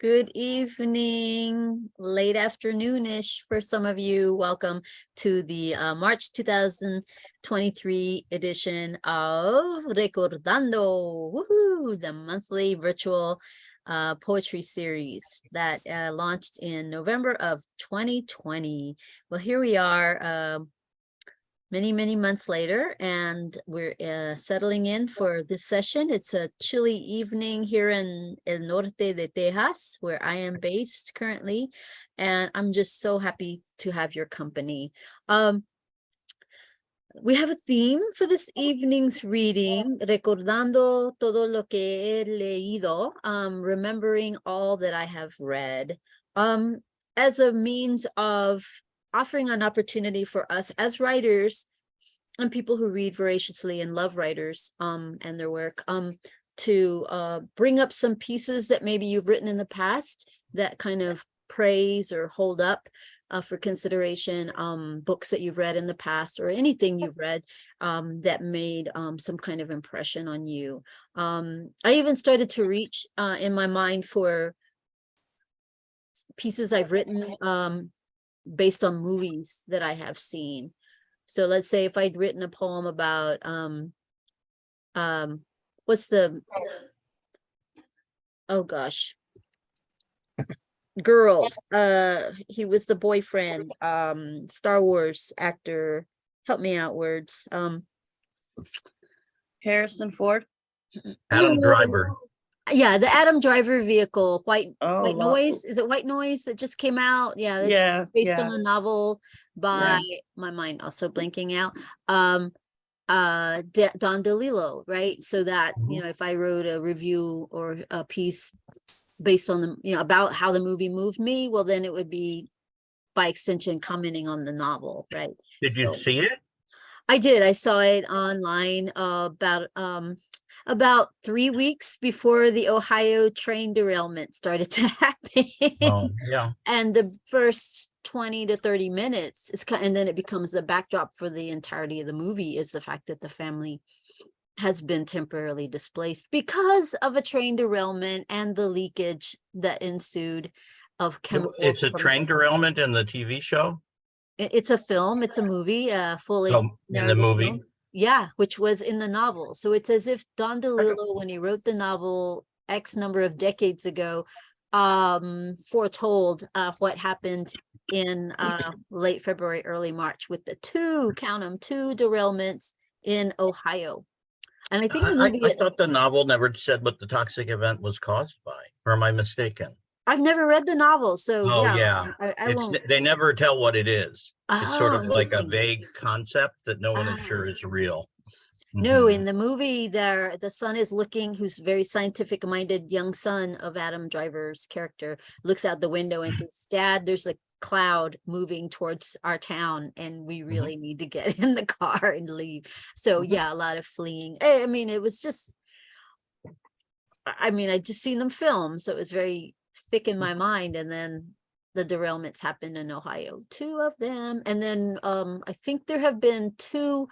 Good evening, late afternoonish for some of you. Welcome to the March 2023 edition of Recordando, woohoo, the monthly virtual poetry series that launched in November of 2020. Well, here we are many months later, and we're settling in for this session. It's a chilly evening here in El Norte de Texas, where I am based currently, and I'm just so happy to have your company. We have a theme for this evening's reading, Recordando todo lo que he leído, remembering all that I have read, as a means of offering an opportunity for us as writers and people who read voraciously and love writers and their work to bring up some pieces that maybe you've written in the past that kind of praise or hold up for consideration, books that you've read in the past or anything you've read that made some kind of impression on you. I even started to reach in my mind for pieces I've written based on movies that I have seen. So let's say if I'd written a poem about what's the oh gosh, Girls, he was the boyfriend, Star Wars actor, help me out, words, Harrison Ford. Adam Driver. Yeah, the Adam Driver vehicle, White Wow. Noise. Is it White Noise that just came out? Yeah, it's based on a novel by my mind also blanking out. Don DeLillo, right? So that, you know, if I wrote a review or a piece based on the, you know, about how the movie moved me, well, then it would be by extension commenting on the novel, right? Did you see it? I did. I saw it online about 3 weeks before the Ohio train derailment started to happen. Oh, yeah. And the first 20 to 30 minutes is kind, and then it becomes the backdrop for the entirety of the movie is the fact that the family has been temporarily displaced because of a train derailment and the leakage that ensued of chemicals. It's a train derailment in the TV show? It's a film, it's a movie, fully in the movie film. Yeah, which was in the novel. So it's as if Don DeLillo, when he wrote the novel X number of decades ago, foretold what happened in late February, early March with the two derailments in Ohio. And I think I thought the novel never said what the toxic event was caused by, or am I mistaken? I've never read the novel, so I won't. They never tell what it is. It's sort of like a vague concept that no one is sure is real. No, in the movie, the son is looking, who's very scientific minded young son of Adam Driver's character, looks out the window and says, "Dad, there's a cloud moving towards our town and we really need to get in the car and leave." So yeah, a lot of fleeing. I mean, it was just, I mean, I just seen them film, so it was very thick in my mind. And then the derailments happened in Ohio, 2 of them. And then I think there have been 2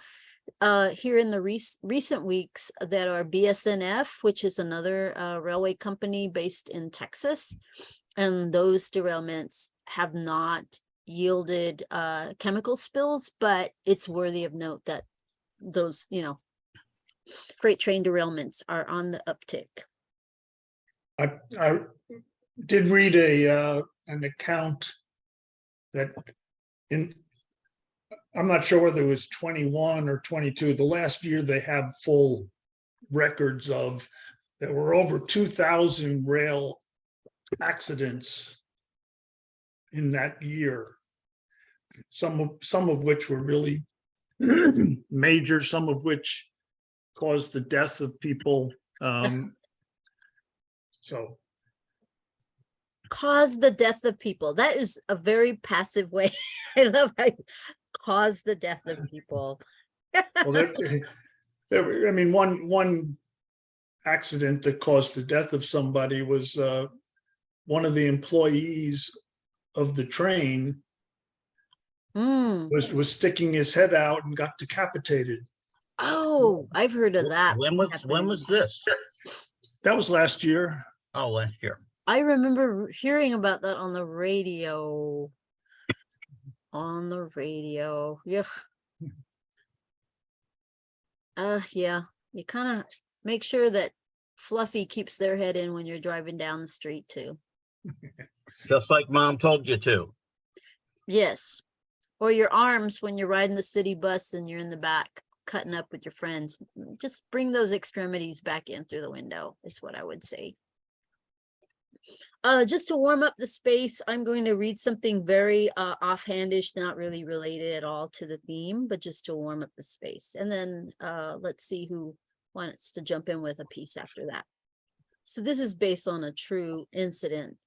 here in the recent weeks that are BSNF, which is another railway company based in Texas. And those derailments have not yielded chemical spills, but it's worthy of note that those, you know, freight train derailments are on the uptick. I did read an account that I'm not sure whether it was 21 or 22, the last year they have full records of, there were over 2,000 rail accidents in that year. Some of which were really major, some of which caused the death of people. So cause the death of people. That is a very passive way. I love how you cause the death of people. well, I mean, one accident that caused the death of somebody was one of the employees of the train was sticking his head out and got decapitated. Oh, I've heard of that. When was this? That was last year. Oh, last year. I remember hearing about that on the radio. On the radio. Yeah. Yeah. You kind of make sure that Fluffy keeps their head in when you're driving down the street too. Just like Mom told you to. Yes. Or your arms when you're riding the city bus and you're in the back cutting up with your friends. Just bring those extremities back in through the window is what I would say. Just to warm up the space, I'm going to read something very offhandish, not really related at all to the theme, but just to warm up the space. And then let's see who wants to jump in with a piece after that. So this is based on a true incident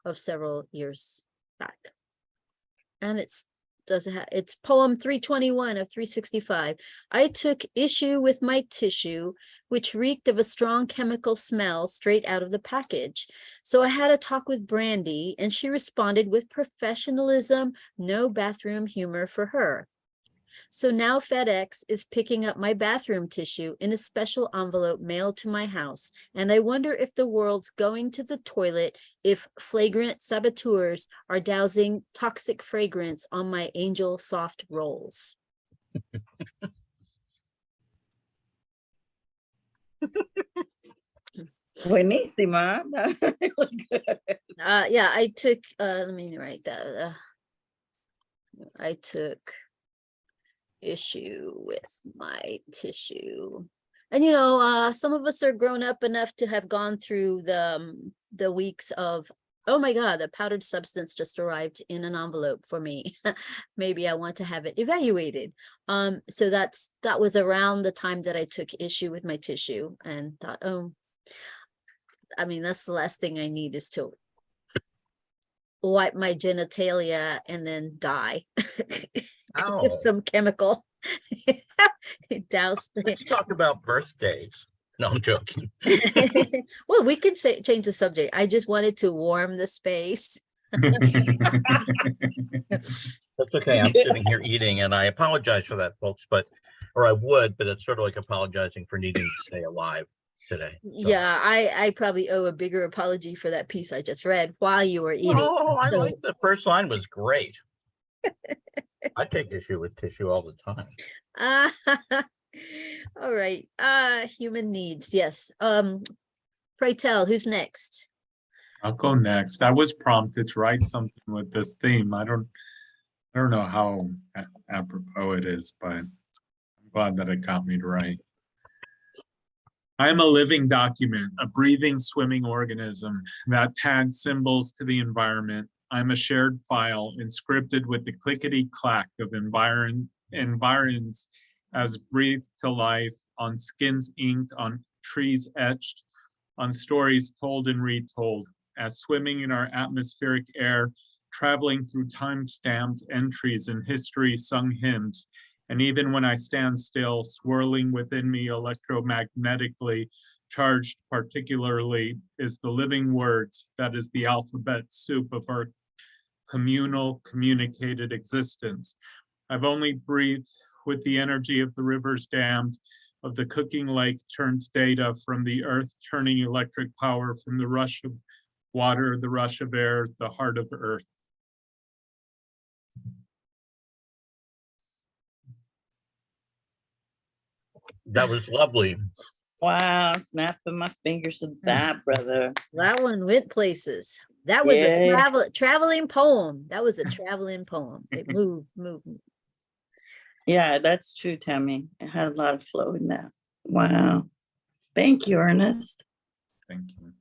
of several years back. And it's poem 321 of 365. I took issue with my tissue, which reeked of a strong chemical smell straight out of the package. So I had a talk with Brandy, and she responded with professionalism, no bathroom humor for her. So now FedEx is picking up my bathroom tissue in a special envelope mailed to my house. And I wonder if the world's going to the toilet if flagrant saboteurs are dousing toxic fragrance on my angel soft rolls. Buenísima. That was really good. Yeah, I took, let me write that. I took issue with my tissue. And you know, some of us are grown up enough to have gone through the weeks of, oh my God, the powdered substance just arrived in an envelope for me. Maybe I want to have it evaluated. So that was around the time that I took issue with my tissue and thought, oh, I mean, that's the last thing I need is to wipe my genitalia and then die. Oh. Some chemical. Doused. Let's talk about birthdays. No, I'm joking. Well, we can change the subject. I just wanted to warm the space. That's okay. I'm sitting here eating, and I apologize for that, folks. But it's sort of like apologizing for needing to stay alive today. So. Yeah, I probably owe a bigger apology for that piece I just read while you were eating. Oh, I like the first line was great. I take issue with tissue all the time. All right. Human needs. Yes. Pray tell, who's next? I'll go next. I was prompted to write something with this theme. I don't know how apropos it is, but I'm glad that it got me to write. I am a living document, a breathing, swimming organism that tags symbols to the environment. I'm a shared file inscripted with the clickety-clack of environs as breathed to life, on skins inked, on trees etched, on stories told and retold, as swimming in our atmospheric air, traveling through time-stamped entries in history sung hymns, and even when I stand still, swirling within me electromagnetically charged particularly is the living words that is the alphabet soup of our communal communicated existence. I've only breathed with the energy of the rivers dammed, of the cooking lake turns data from the earth turning electric power from the rush of water, the rush of air, the heart of earth. That was lovely. Wow, snapping my fingers at that, brother. That one went places. That was a traveling poem. That was a traveling poem. It moved. Yeah, that's true, Tammy. It had a lot of flow in that. Wow. Thank you, Ernest. Thank you.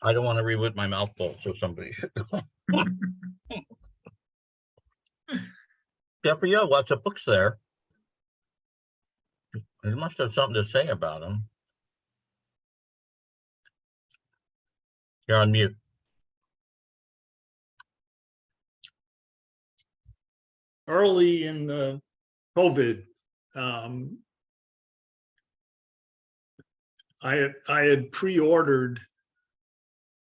I don't want to read with my mouth full, so somebody should. Jeffrey, you have lots of books there. You must have something to say about them. You're on mute. Early in the COVID, I had pre-ordered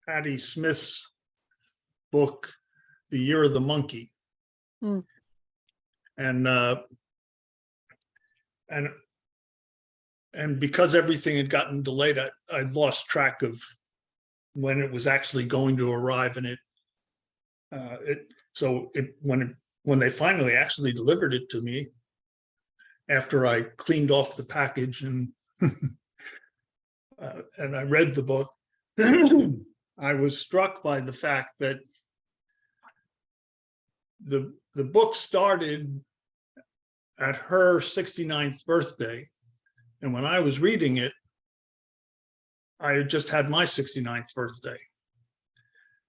Patti Smith's book, The Year of the Monkey. And and because everything had gotten delayed, I lost track of when it was actually going to arrive. And when they finally actually delivered it to me, after I cleaned off the package and and I read the book, I was struck by the fact that the book started at her 69th birthday. And when I was reading it, I had just had my 69th birthday.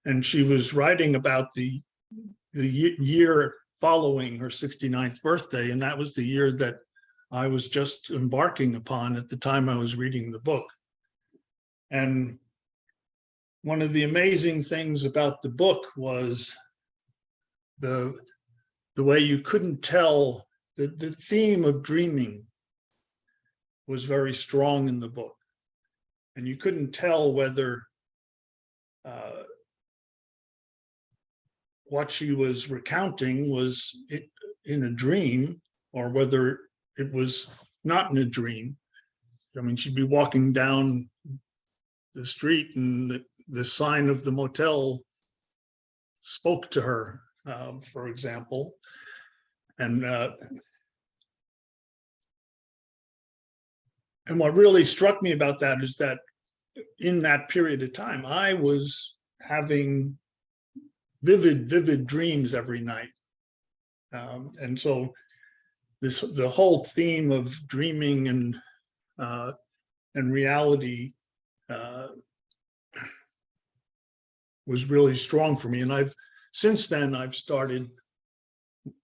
And she was writing about the year following her 69th birthday. And that was the year that I was just embarking upon at the time I was reading the book. And one of the amazing things about the book was the way you couldn't tell that the theme of dreaming was very strong in the book. And you couldn't tell whether what she was recounting was in a dream or whether it was not in a dream. I mean, she'd be walking down the street and the sign of the motel spoke to her, for example. And what really struck me about that is that in that period of time, I was having vivid dreams every night. And so the whole theme of dreaming and reality was really strong for me. And since then I've started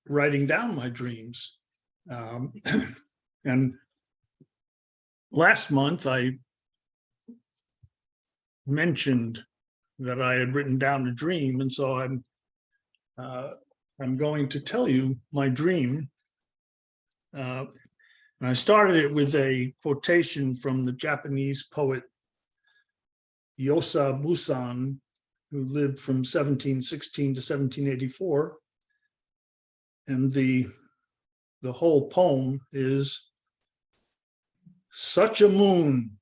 writing down my dreams. And last month I mentioned that I had written down a dream, and so I'm going to tell you my dream. And I started it with a quotation from the Japanese poet Yosa Busan, who lived from 1716 to 1784. And the whole poem is, "Such a moon,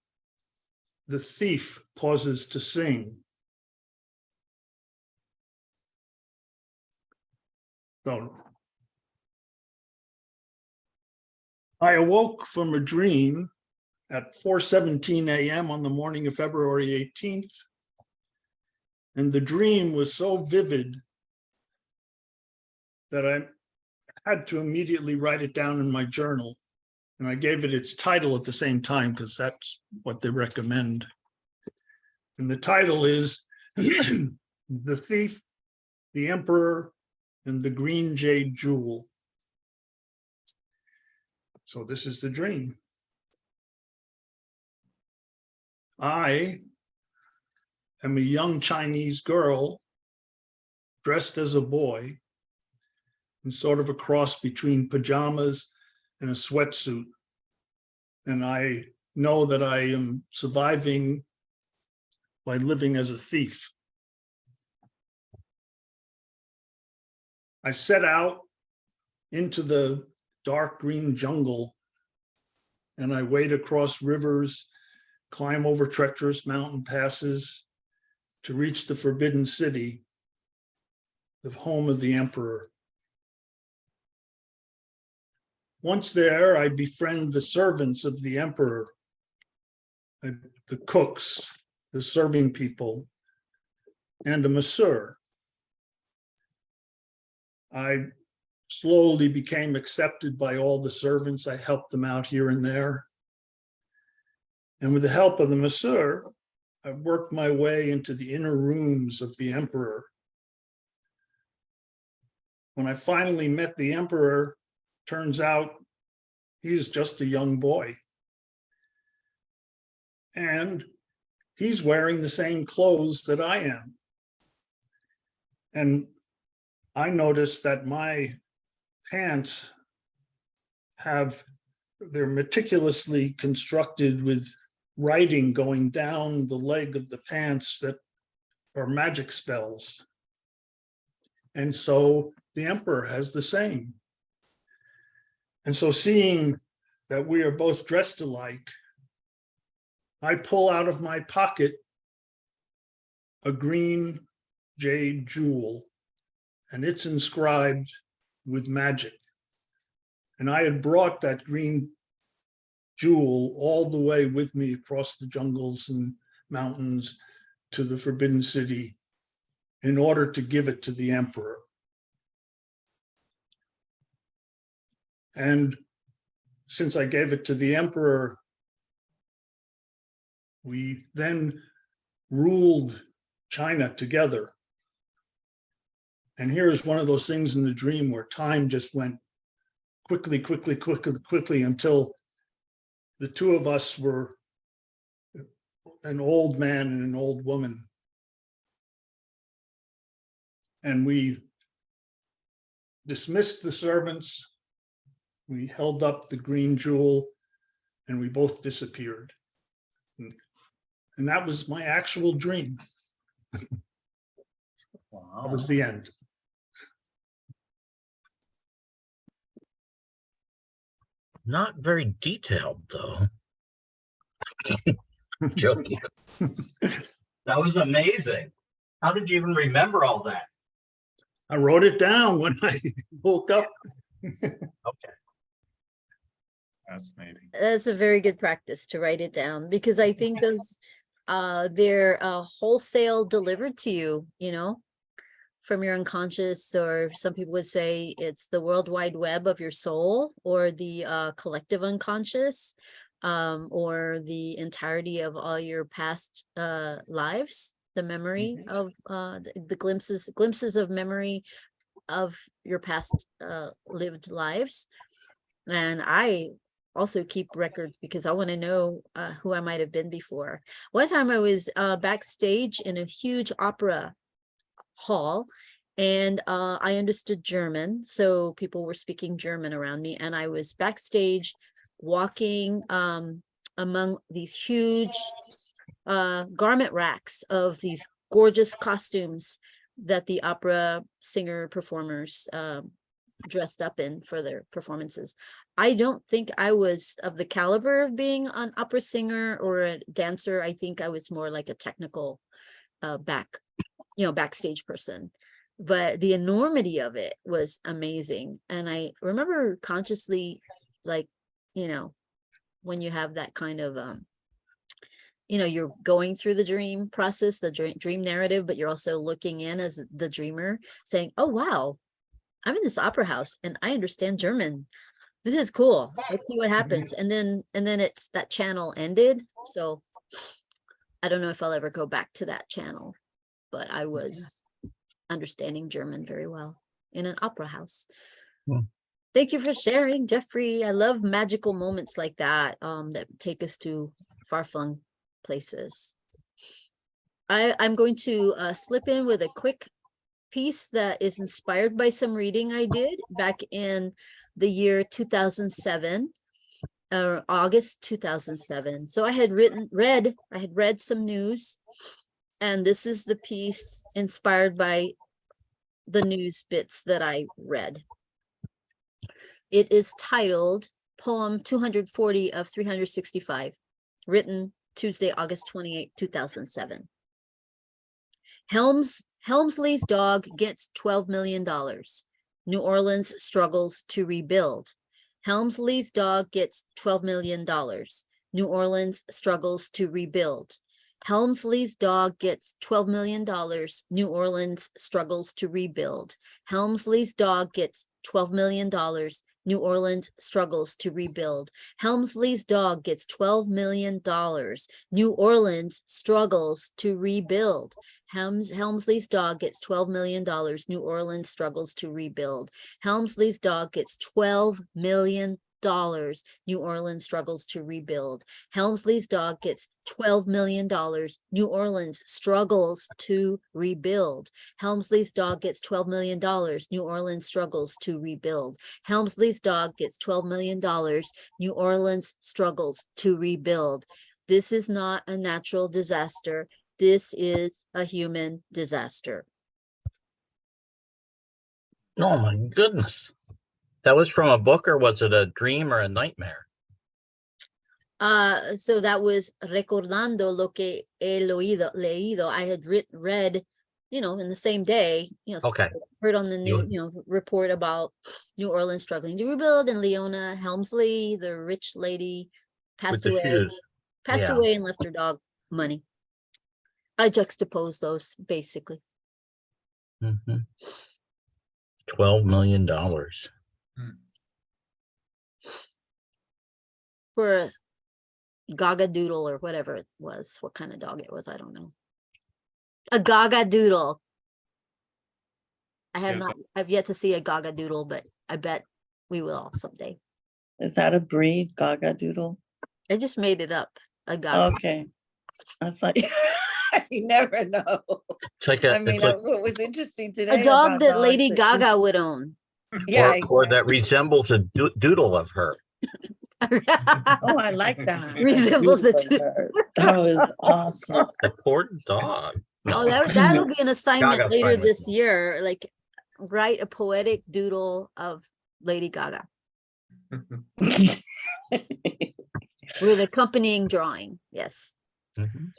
the thief pauses to sing." So I awoke from a dream at 4:17 a.m. on the morning of February 18th. And the dream was so vivid that I had to immediately write it down in my journal. And I gave it its title at the same time because that's what they recommend. And the title is The Thief, the Emperor, and the Green Jade Jewel. So this is the dream. I am a young Chinese girl dressed as a boy in sort of a cross between pajamas and a sweatsuit. And I know that I am surviving by living as a thief. I set out into the dark green jungle and I wade across rivers, climb over treacherous mountain passes to reach the Forbidden City, the home of the emperor. Once there, I befriend the servants of the emperor, the cooks, the serving people, and a masseur. I slowly became accepted by all the servants. I helped them out here and there. And with the help of the masseur, I worked my way into the inner rooms of the emperor. When I finally met the emperor, turns out he's just a young boy. And he's wearing the same clothes that I am. And I noticed that my pants they're meticulously constructed with writing going down the leg of the pants that are magic spells. And so the emperor has the same. And so seeing that we are both dressed alike, I pull out of my pocket a green jade jewel, and it's inscribed with magic. And I had brought that green jewel all the way with me across the jungles and mountains to the Forbidden City in order to give it to the emperor. And since I gave it to the emperor, we then ruled China together. And here is one of those things in the dream where time just went quickly, quickly, quickly, quickly, until the two of us were an old man and an old woman. And we dismissed the servants, we held up the green jewel, and we both disappeared. And that was my actual dream. That Wow. was the end. Not very detailed, though. Joking. That was amazing. How did you even remember all that? I wrote it down when I woke up. Okay. Fascinating. That's a very good practice to write it down, because I think those they're wholesale delivered to you, you know, from your unconscious, or some people would say it's the world wide web of your soul, or the collective unconscious, or the entirety of all your past lives, the memory of the glimpses of memory of your past lived lives. And I also keep records because I want to know who I might have been before. One time I was backstage in a huge opera hall, and I understood German, so people were speaking German around me, and I was backstage walking among these huge garment racks of these gorgeous costumes that the opera singer performers dressed up in for their performances. I don't think I was of the caliber of being an opera singer or a dancer. I think I was more like a technical backstage person. But the enormity of it was amazing. And I remember consciously, like, when you have that kind of you're going through the dream process, the dream narrative, but you're also looking in as the dreamer, saying, oh wow, I'm in this opera house and I understand German. This is cool. Let's see what happens. And then it's that channel ended. So I don't know if I'll ever go back to that channel, but I was understanding German very well in an opera house. Thank you for sharing, Jeffrey. I love magical moments like that, that take us to far-flung places. I'm going to slip in with a quick piece that is inspired by some reading I did back in the year 2007, or August 2007. So I had read some news, and this is the piece inspired by the news bits that I read. It is titled Poem 240 of 365, written Tuesday, August 28, 2007. Helmsley's dog gets $12 million. New Orleans struggles to rebuild. Helmsley's dog gets $12 million. New Orleans struggles to rebuild. Helmsley's dog gets $12 million. New Orleans struggles to rebuild. Helmsley's dog gets $12 million. New Orleans struggles to rebuild. Helmsley's dog gets $12 million. New Orleans struggles to rebuild. Helmsley's dog gets $12 million. New Orleans struggles to rebuild. Helmsley's dog gets $12 million. New Orleans struggles to rebuild. Helmsley's dog gets $12 million. New Orleans struggles to rebuild. Helmsley's dog gets $12 million. New Orleans struggles to rebuild. Helmsley's dog gets $12 million. New Orleans struggles to rebuild. This is not a natural disaster. This is a human disaster. Oh my goodness. That was from a book, or was it a dream or a nightmare? So that was Recordando lo que he leído. I had read, you know, in the same day, you know, Okay. heard on the You- new, you know, report about New Orleans struggling to rebuild, and Leona Helmsley, the rich lady, With passed the away, shoes. Yeah. and left her dog money. I juxtapose those basically. Mhm. $12 million. For a Gaga Doodle or whatever it was. What kind of dog it was, I don't know. A Gaga Doodle. Yes, I've yet to see a Gaga Doodle, but I bet we will someday. Is that a breed, Gaga Doodle? I just made it up. A Gaga. Okay. I was like, you never know. It's like I a, mean, it's like, what was interesting today. A dog about that dogs Lady that- Gaga would own. Yeah, or that exactly. resembles a doodle of her. Oh, I like that. Resembles the Doodle of her. That was awesome. The poor dog. No. Oh, that'll be an assignment Gaga's later fine with this me. year. Like, write a poetic doodle of Lady Gaga with accompanying drawing. Yes, Mhm.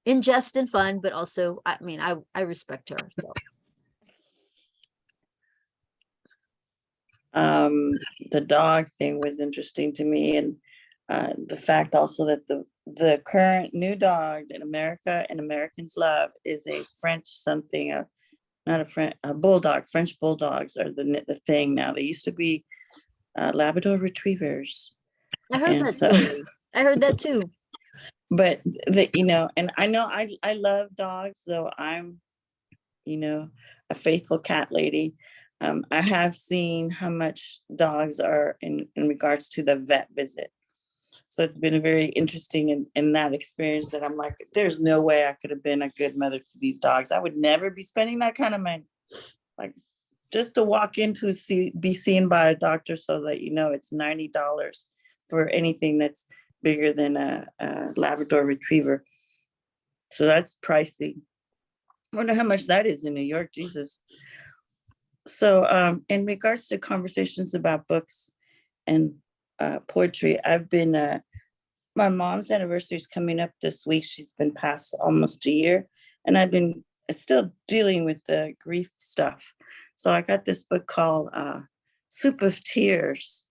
in jest and fun, but also, I mean, I respect her. So The dog thing was interesting to me, and the fact also that the current new dog that America and Americans love is a French something, not a French, a bulldog. French bulldogs are the thing now. They used to be Labrador retrievers. I heard And that so- story. I heard that too. But you know, and I know I love dogs, though I'm, you know, a faithful cat lady. I have seen how much dogs are in regards to the vet visit. So it's been very interesting in that experience that I'm like, there's no way I could have been a good mother to these dogs. I would never be spending that kind of money. Like, just to walk into be seen by a doctor so that you know it's $90 for anything that's bigger than a Labrador retriever. So that's pricey. I wonder how much that is in New York, Jesus. So in regards to conversations about books and poetry, I've been, my mom's anniversary is coming up this week. She's been passed almost a year, and I've been still dealing with the grief stuff. So I got this book called Soup of Tears.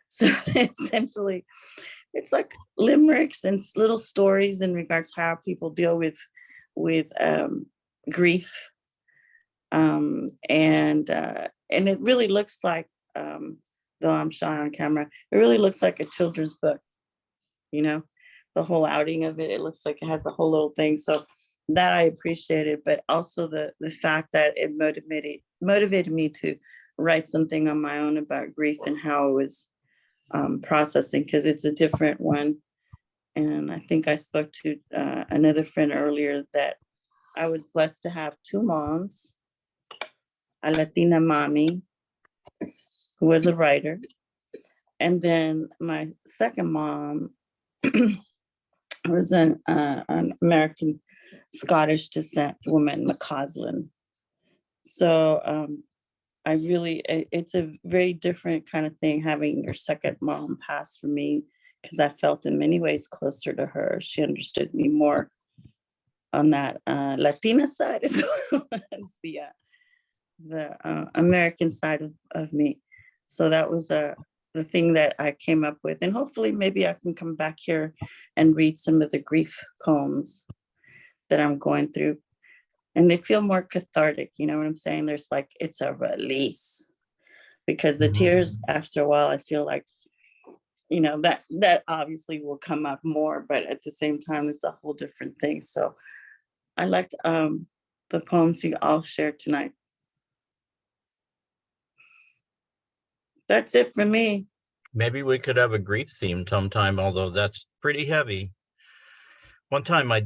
So essentially, it's like limericks and little stories in regards to how people deal with grief. And it really looks like, though I'm shy on camera, it really looks like a children's book, you know, the whole outing of it. It looks like it has a whole little thing. So that I appreciated, but also the fact that it motivated me to write something on my own about grief and how it was processing, because it's a different one. And I think I spoke to another friend earlier that I was blessed to have two moms, a Latina mommy who was a writer, and then my second mom was an American Scottish descent woman, McCausland. So it's a very different kind of thing having your second mom pass for me, because I felt in many ways closer to her. She understood me more on that Latina side as well as the American side of me. So that was the thing that I came up with. And hopefully maybe I can come back here and read some of the grief poems that I'm going through. And they feel more cathartic, you know what I'm saying? There's like, it's a release, because the tears after a while, I feel like, you know, that obviously will come up more, but at the same time, it's a whole different thing. So I liked the poems you all shared tonight. That's it for me. Maybe we could have a grief theme sometime, although that's pretty heavy. One time I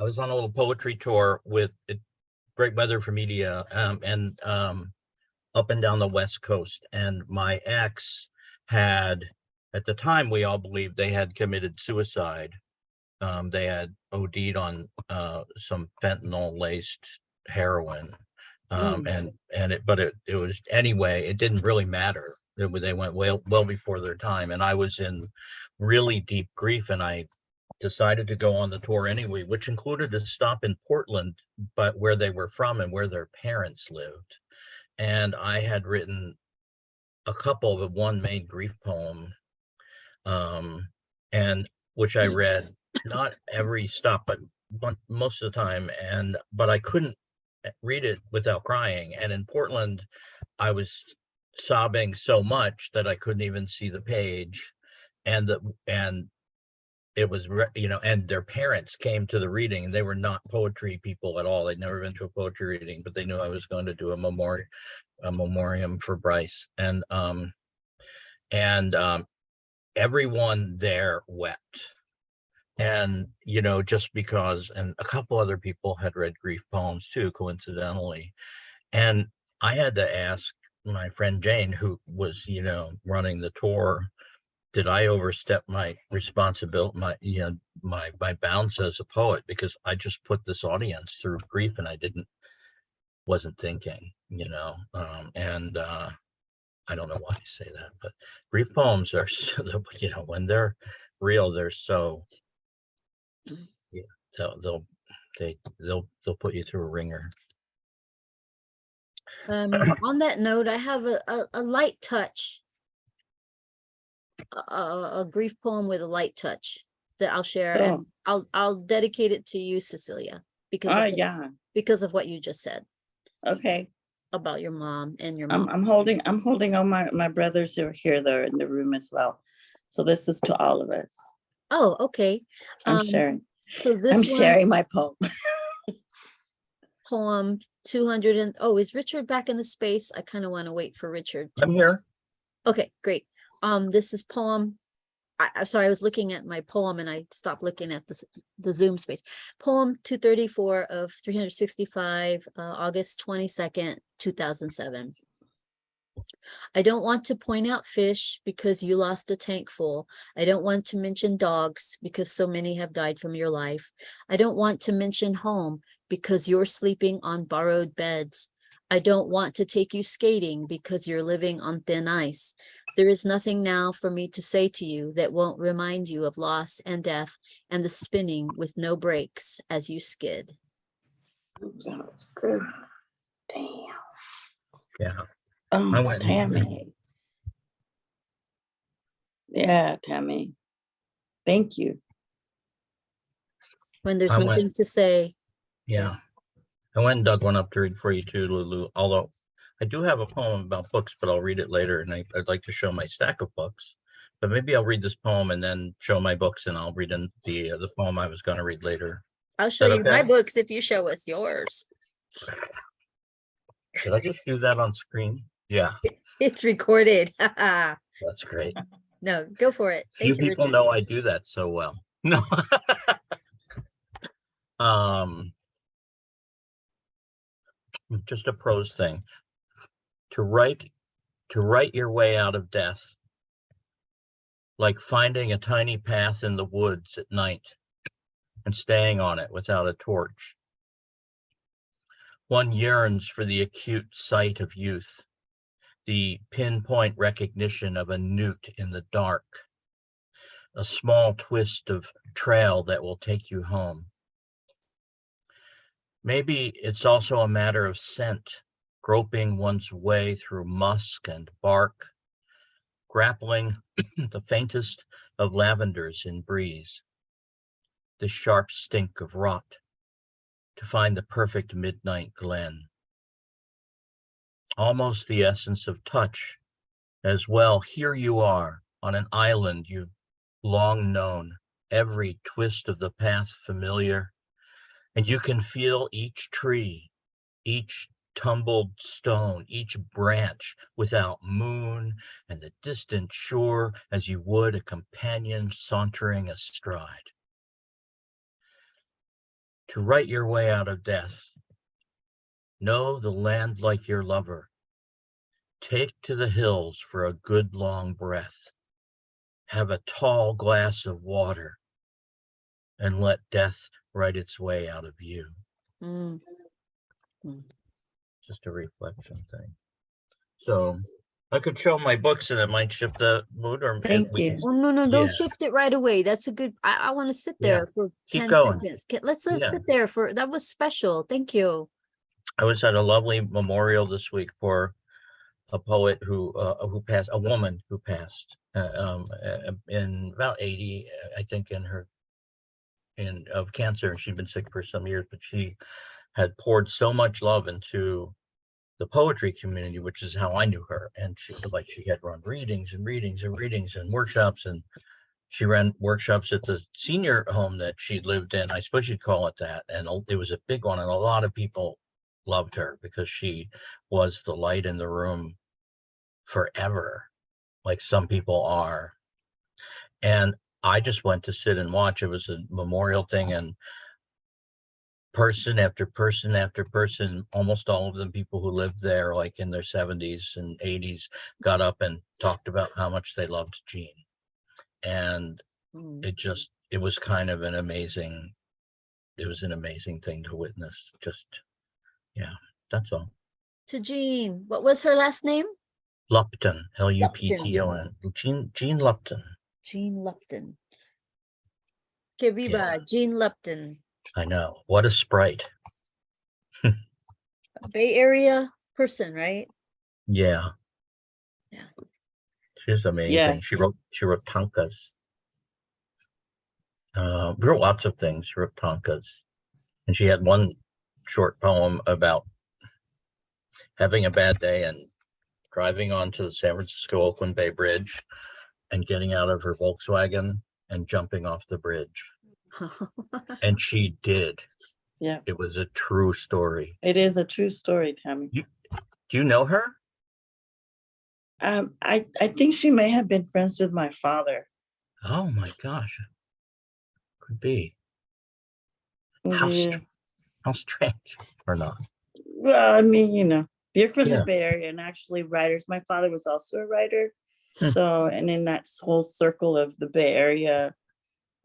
was on a little poetry tour with Great Weather for Media, and up and down the West Coast. And my ex had, at the time, we all believed they had committed suicide. They had OD'd on some fentanyl-laced heroin, It was, anyway, it didn't really matter. They went well before their time, and I was in really deep grief, and I decided to go on the tour anyway, which included a stop in Portland, but where they were from and where their parents lived. And I had written a couple of one main grief poem, and which I read not every stop, but most of the time, but I couldn't read it without crying. And in Portland, I was sobbing so much that I couldn't even see the page, and it was, and their parents came to the reading, and they were not poetry people at all. They'd never been to a poetry reading, but they knew I was going to do a memoriam for Bryce, and everyone there wept. And just because, and a couple other people had read grief poems too, coincidentally. And I had to ask my friend Jane, who was running the tour, did I overstep my responsibility, my bounds as a poet, because I just put this audience through grief and I wasn't thinking, and I don't know why I say that, but grief poems are, when they're real, they're so, they'll put you through a ringer. On that note, I have a light touch, a grief poem with a light touch that I'll share, and I'll dedicate it to you, Cecilia, because of what you just said. Okay. About your mom and your mom. I'm holding all my brothers who are here. They're in the room as well. So this is to all of us. Oh, okay. I'm sharing. So this I'm sharing my poem. Poem 200 and is Richard back in the space? I kind of want to wait for Richard. I'm here. Okay, great. This is poem. I'm sorry, I was looking at my poem and I stopped looking at the Zoom space. Poem 234 of 365, August 22nd, 2007. I don't want to point out fish because you lost a tank full. I don't want to mention dogs because so many have died from your life. I don't want to mention home because you're sleeping on borrowed beds. I don't want to take you skating because you're living on thin ice. There is nothing now for me to say to you that won't remind you of loss and death and the spinning with no brakes as you skid. That was good. Damn. Yeah. Tammy. Yeah, Tammy. Thank you. When there's nothing to say. Yeah. I went and dug one up to read for you too, Lulu. Although I do have a poem about books, but I'll read it later. And I'd like to show my stack of books. But maybe I'll read this poem and then show my books, and I'll read in the poem I was going to read later. I'll show you my books if you show us yours. Did I just do that on screen? Yeah. It's recorded. That's great. No, go for it. Few people know I do that so well. No. Just a prose thing. To write your way out of death, like finding a tiny path in the woods at night and staying on it without a torch. One yearns for the acute sight of youth, the pinpoint recognition of a newt in the dark, a small twist of trail that will take you home. Maybe it's also a matter of scent, groping one's way through musk and bark, grappling the faintest of lavenders in breeze, the sharp stink of rot, to find the perfect midnight glen. Almost the essence of touch as well. Here you are on an island you've long known, every twist of the path familiar, and you can feel each tree, each tumbled stone, each branch without moon, and the distant shore as you would a companion sauntering astride. To write your way out of death, know the land like your lover. Take to the hills for a good long breath. Have a tall glass of water and let death write its way out of you. just a reflection thing. So I could show my books and it might shift the mood, or Thank we can you. Oh, no, don't Yeah. shift it right away. That's a good, I want to sit Yeah. there for Keep 10 going. seconds. Let's Yeah. sit there for, that was special. Thank you. I was at a lovely memorial this week for a poet who passed, a woman who passed in about 80, I think, of cancer. She'd been sick for some years, but she had poured so much love into the poetry community, which is how I knew her. And she had run readings and readings and readings and workshops, and she ran workshops at the senior home that she lived in. I suppose you'd call it that. And it was a big one. And a lot of people loved her because she was the light in the room forever, like some people are. And I just went to sit and watch. It was a memorial thing, and person after person after person, almost all of them people who lived there, like in their 70s and 80s, got up and talked about how much they loved Jean. And it was kind of an amazing thing to witness. Just, yeah, that's all. To Jean, what was her last name? Lupton, Lupton. Jean Lupton. Jean Lupton. Que viva, Jean Lupton. I know. What a sprite. A Bay Area person, right? Yeah. Yeah. She's amazing. Yes. She wrote tankas. Wrote lots of things. She wrote tankas. And she had one short poem about having a bad day and driving onto the San Francisco Oakland Bay Bridge and getting out of her Volkswagen and jumping off the bridge. And she did. Yeah. It was a true story. It is a true story, Tammy. Do you know her? I think she may have been friends with my father. Oh my gosh. Could be. How Yeah. strange, or not? Well, I mean, they're from Yeah. the Bay Area, and actually writers. My father was also a writer. Hmm. So, and in that whole circle of the Bay Area,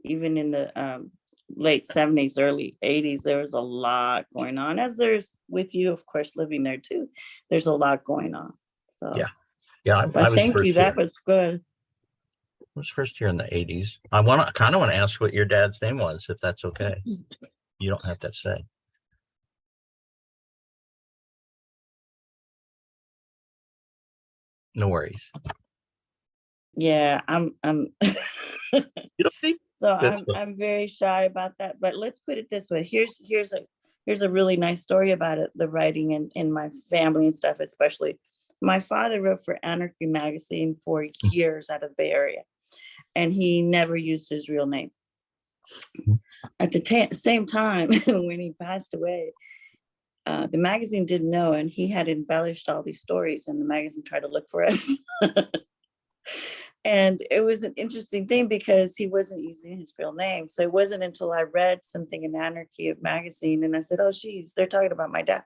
even in the late 70s, early 80s, there was a lot going on, as there's with you, of course, living there too. There's a lot going on. So Yeah, I but was thank first you. year. That was good. I was first year in the 80s. I kind of want to ask what your dad's name was, if that's okay. You don't have to say. No worries. Yeah, I'm You don't think? so That's fine. I'm very shy about that. But let's put it this way. Here's a really nice story about it, the writing in my family and stuff, especially. My father wrote for Anarchy magazine for years out of the Bay Area, and he never used his real name. At the same time, when he passed away, the magazine didn't know, and he had embellished all these stories, and the magazine tried to look for us. And it was an interesting thing because he wasn't using his real name. So it wasn't until I read something in Anarchy magazine and I said, oh, geez, they're talking about my dad.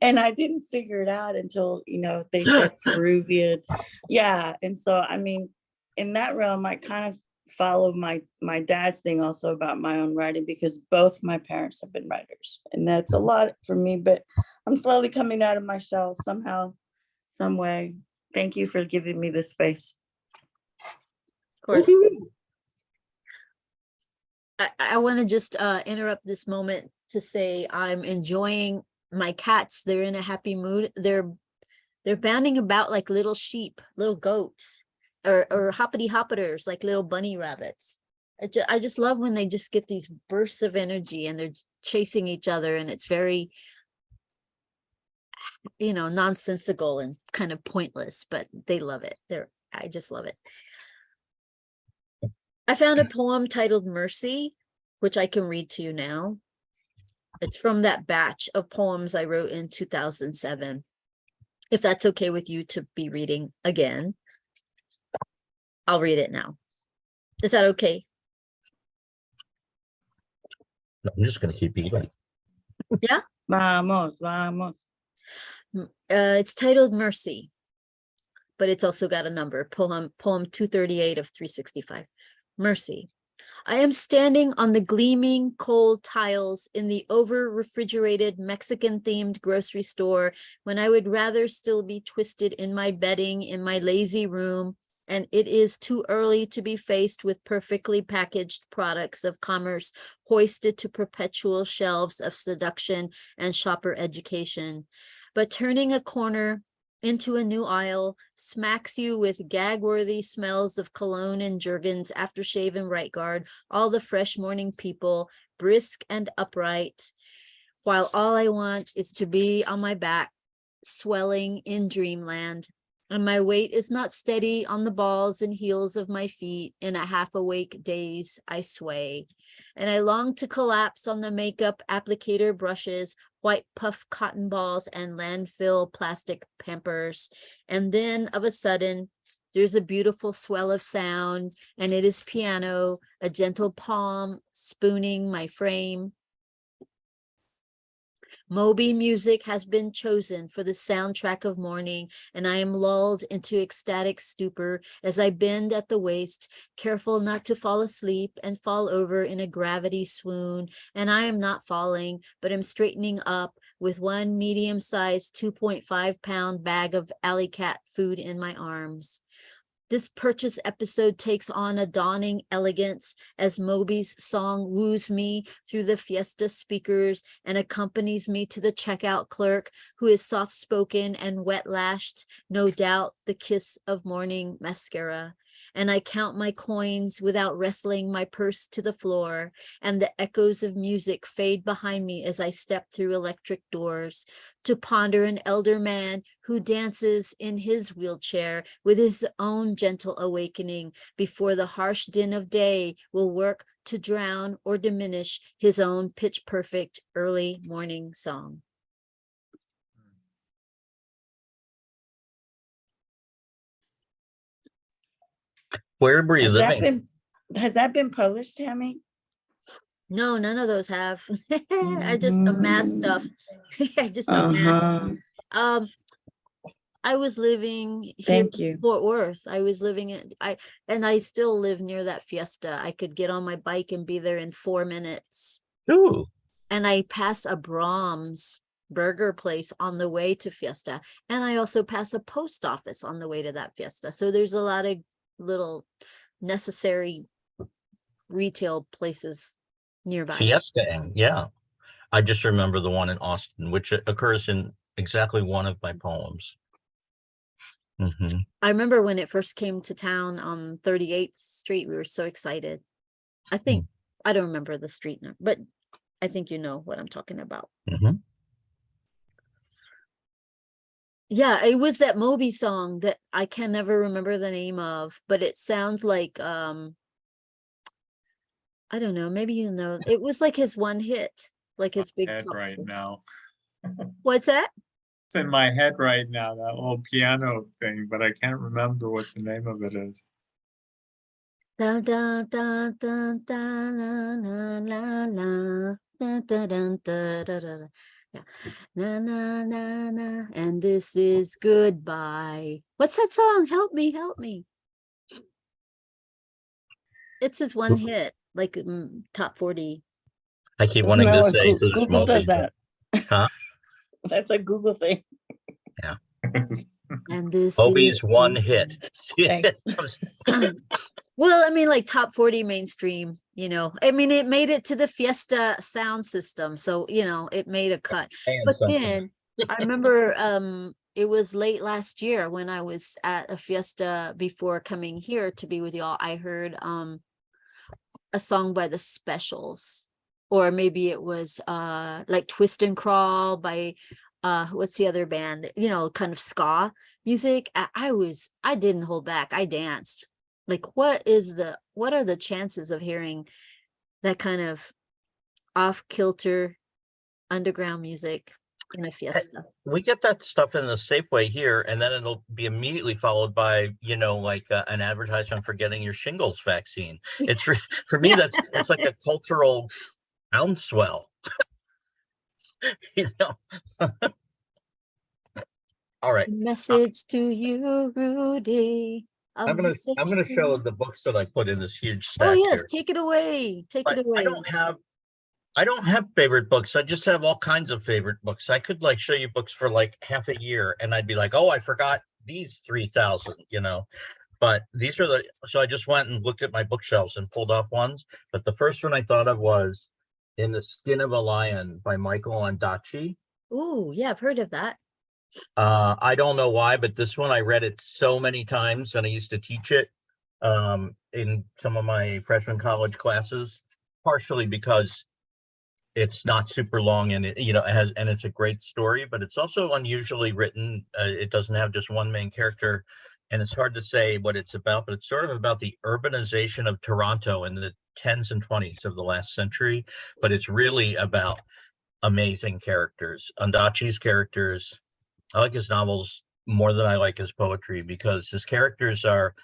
And I didn't figure it out until, they said Peruvian. Yeah. And so, I mean, in that realm, I kind of follow my dad's thing also about my own writing, because both my parents have been writers. And that's a lot for me, but I'm slowly coming out of my shell somehow, some way. Thank you for giving me this space. Of course. I want to just interrupt this moment to say I'm enjoying my cats. They're in a happy mood. They're bounding about like little sheep, little goats, or hoppity hoppiters, like little bunny rabbits. I just love when they just get these bursts of energy and they're chasing each other, and it's very nonsensical and kind of pointless, but they love it. I just love it. I found a poem titled Mercy, which I can read to you now. It's from that batch of poems I wrote in 2007. If that's okay with you to be reading again, I'll read it now. Is that okay? I'm just going to keep eating. Yeah? Vamos. It's titled Mercy, but it's also got a number, poem 238 of 365. Mercy. I am standing on the gleaming cold tiles in the over-refrigerated Mexican-themed grocery store when I would rather still be twisted in my bedding in my lazy room, and it is too early to be faced with perfectly packaged products of commerce hoisted to perpetual shelves of seduction and shopper education. But turning a corner into a new aisle smacks you with gag-worthy smells of cologne and Jergens, aftershave and right guard, all the fresh morning people, brisk and upright, while all I want is to be on my back, swelling in dreamland. And my weight is not steady on the balls and heels of my feet. In a half-awake daze, I sway. And I long to collapse on the makeup applicator brushes, white puff cotton balls, and landfill plastic Pampers. And then, of a sudden, there's a beautiful swell of sound, and it is piano, a gentle palm spooning my frame. Moby music has been chosen for the soundtrack of morning, and I am lulled into ecstatic stupor as I bend at the waist, careful not to fall asleep and fall over in a gravity swoon. And I am not falling, but am straightening up with one medium-sized 2.5-pound bag of alley cat food in my arms. This purchase episode takes on a dawning elegance as Moby's song woos me through the Fiesta speakers and accompanies me to the checkout clerk, who is soft-spoken and wet-lashed, no doubt the kiss of morning mascara. And I count my coins without wrestling my purse to the floor, and the echoes of music fade behind me as I step through electric doors to ponder an elder man who dances in his wheelchair with his own gentle awakening before the harsh din of day will work to drown or diminish his own pitch-perfect early morning song. Where were you Has that living? has that been published, Tammy? No, none of those have. I just amassed stuff. I just amassed. Uh-huh. I was living here Thank in you. Fort Worth. I was living in I still live near that Fiesta. I could get on my bike and be there in 4 minutes. Ooh, And I pass a Brahms burger place on the way to Fiesta. And I also pass a post office on the way to that Fiesta. So there's a lot of little necessary retail places nearby. Fiesta-ing, yeah. I just remember the one in Austin, which occurs in exactly one of my poems. Mhm. I remember when it first came to town on 38th Street, we were so excited. I think, I don't remember the street number, but I think you know what I'm talking about. Mhm. Yeah, it was that Moby song that I can never remember the name of, but it sounds like, I don't know, maybe you know, it was like his one hit, like his big Head top. right now. What's that? It's in my head right now, that little piano thing, but I can't remember what the name of it is. Da da da da da la la la la da da da da da da. Yeah. Na na na na. And this is goodbye. What's that song? Help me, help me. It's his one hit, like top 40. I keep Isn't wanting that to what say who's Google does Moby, but- that? Huh? That's a Google thing. And this Moby's is one hit. Thanks. well, I mean, like top 40 mainstream, you know. I mean, it made it to the Fiesta sound system, so you know, it made a cut. Saying But something. then I remember it was late last year when I was at a Fiesta before coming here to be with y'all. I heard a song by the Specials, or maybe it was like Twist and Crawl by what's the other band, you know, kind of ska music. I didn't hold back. I danced. Like, what are the chances of hearing that kind of off-kilter underground music in a Fiesta? We get that stuff in the Safeway here, and then it'll be immediately followed by, you know, like an advertisement for getting your shingles vaccine. It's for me, it's like a cultural groundswell. You know. All right. Message to you, Rudy. I'm gonna research show team. the books that I put in this huge Oh, stack yes, here. take it away. Take it But away. I don't have favorite books. I just have all kinds of favorite books. I could like show you books for like half a year and I'd be like, oh, I forgot these 3,000, you know. But these are so I just went and looked at my bookshelves and pulled off ones. But the first one I thought of was In the Skin of a Lion by Michael Ondaatje. Ooh, yeah, I've heard of that. I don't know why, but this one I read it so many times and I used to teach it in some of my freshman college classes, partially because it's not super long and it, you know, and it's a great story, but it's also unusually written. It doesn't have just one main character, and it's hard to say what it's about, but it's sort of about the urbanization of Toronto in the 10s and 20s of the last century. But it's really about amazing characters. Ondaatje's characters, I like his novels more than I like his poetry because his characters are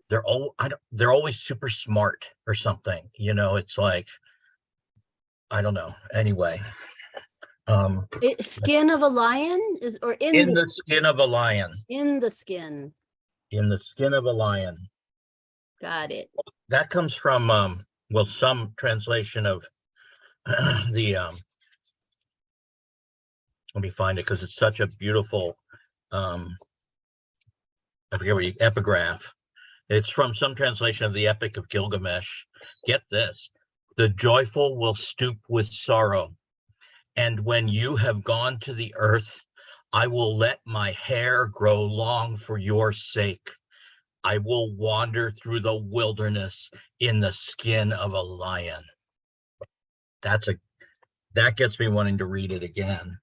they're always super smart or something. You know, it's like I don't know. Anyway, Skin of a lion is, or In the Skin of a Lion. in the skin. In the Skin of a Lion. Got it. That comes from well, some translation of the let me find it because it's such a beautiful I forget what epigraph. It's from some translation of the Epic of Gilgamesh. Get this: the joyful will stoop with sorrow, and when you have gone to the earth, I will let my hair grow long for your sake. I will wander through the wilderness in the skin of a lion. That gets me wanting to read it again.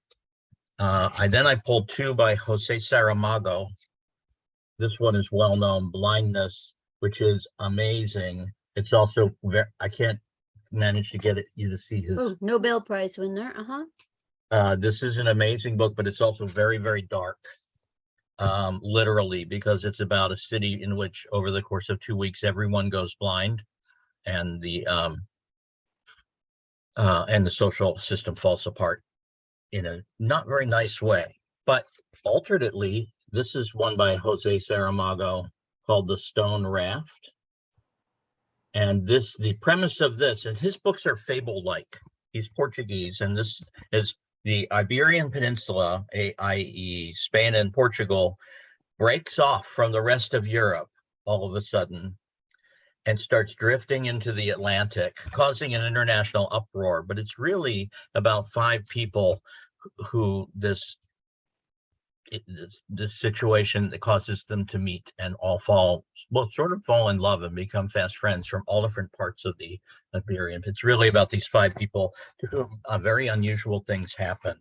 I pulled two by Jose Saramago. This one is well known, Blindness, which is amazing. It's also I can't manage to get you to see his. Oh, Nobel Prize winner. This is an amazing book, but it's also very, very dark. Literally, because it's about a city in which over the course of 2 weeks, everyone goes blind and the social system falls apart in a not very nice way. But alternately, this is one by Jose Saramago called The Stone Raft. And the premise of this, and his books are fable-like. He's Portuguese, and this is the Iberian Peninsula, i.e. Spain and Portugal, breaks off from the rest of Europe all of a sudden and starts drifting into the Atlantic, causing an international uproar. But it's really about 5 people who this situation that causes them to meet and all fall in love and become fast friends from all different parts of the Iberian. It's really about these 5 people to whom very unusual things happen.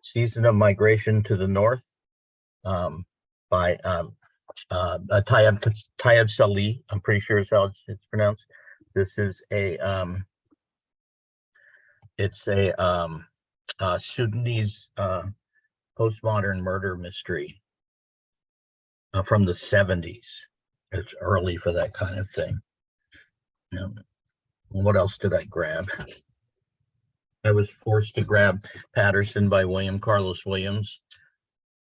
Season of Migration to the North by Tayeb Salih, I'm pretty sure is how it's pronounced. This is a Sudanese postmodern murder mystery from the 70s. It's early for that kind of thing. What else did I grab? I was forced to grab Paterson by William Carlos Williams.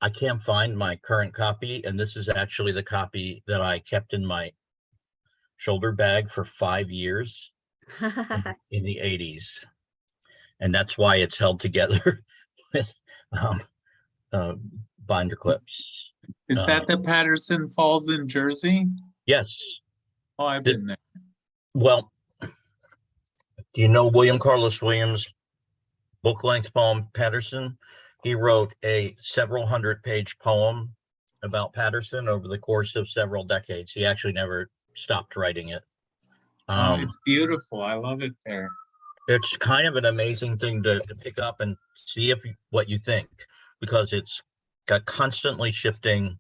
I can't find my current copy, and this is actually the copy that I kept in my shoulder bag for 5 years in the 80s. And that's why it's held together with binder clips. Is that the Patterson Falls in Jersey? Yes. Oh, I've been there. Well, do you know William Carlos Williams' book-length poem, Patterson? He wrote a several 100-page poem about Patterson over the course of several decades. He actually never stopped writing it. It's beautiful. I love it there. It's kind of an amazing thing to pick up and see what you think, because it's got constantly shifting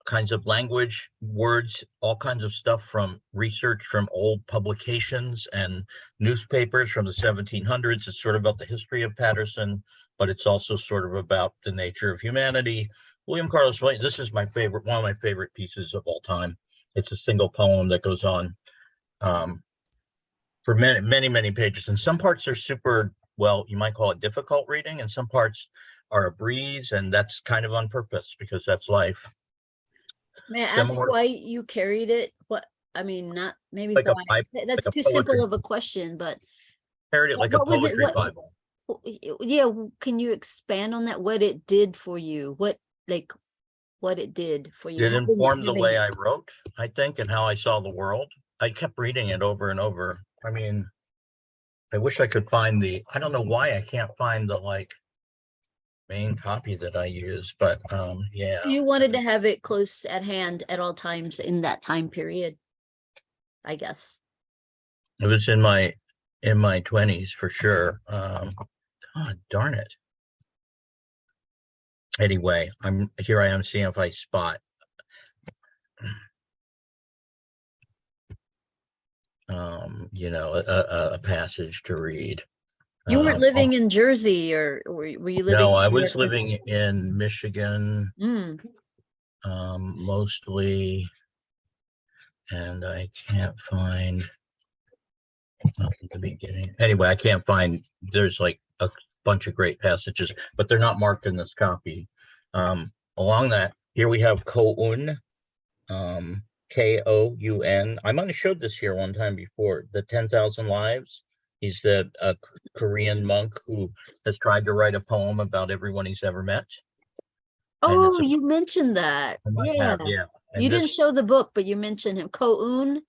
kinds of language, words, all kinds of stuff from research from old publications and newspapers from the 1700s. It's sort of about the history of Patterson, but it's also sort of about the nature of humanity. William Carlos Williams, this is one of my favorite pieces of all time. It's a single poem that goes on for many pages, and some parts are super, well, you might call it difficult reading, and some parts are a breeze, and that's kind of on purpose because that's life. May I ask Similar, why you carried it? What, I mean, not maybe like a why. Bible, That's like a too simple poetry, of a question, but carried it like a what was it? poetry Bible. Yeah, can you expand on that? What it did for you? Like what it did for you? It informed the having way it. I wrote, I think, and how I saw the world. I kept reading it over and over. I mean, I wish I could find I don't know why I can't find the like main copy that I use, but yeah. You wanted to have it close at hand at all times in that time period, I guess. It was in my 20s for sure. God darn it. Anyway, I am seeing if I spot you know, a passage to read. You weren't Oh, living in Jersey, or were you living? no, I in New was York? living in Michigan, Mm. mostly, and I can't find the beginning. Anyway, I can't find, there's like a bunch of great passages, but they're not marked in this copy. Along that, here we have Koun, Koun. I might have showed this here one time before, the 10,000 Lives. He's the Korean monk who has tried to write a poem about everyone he's ever met. Oh, you mentioned that. Yeah. Yeah. And You didn't show the book, but you mentioned him. Koun.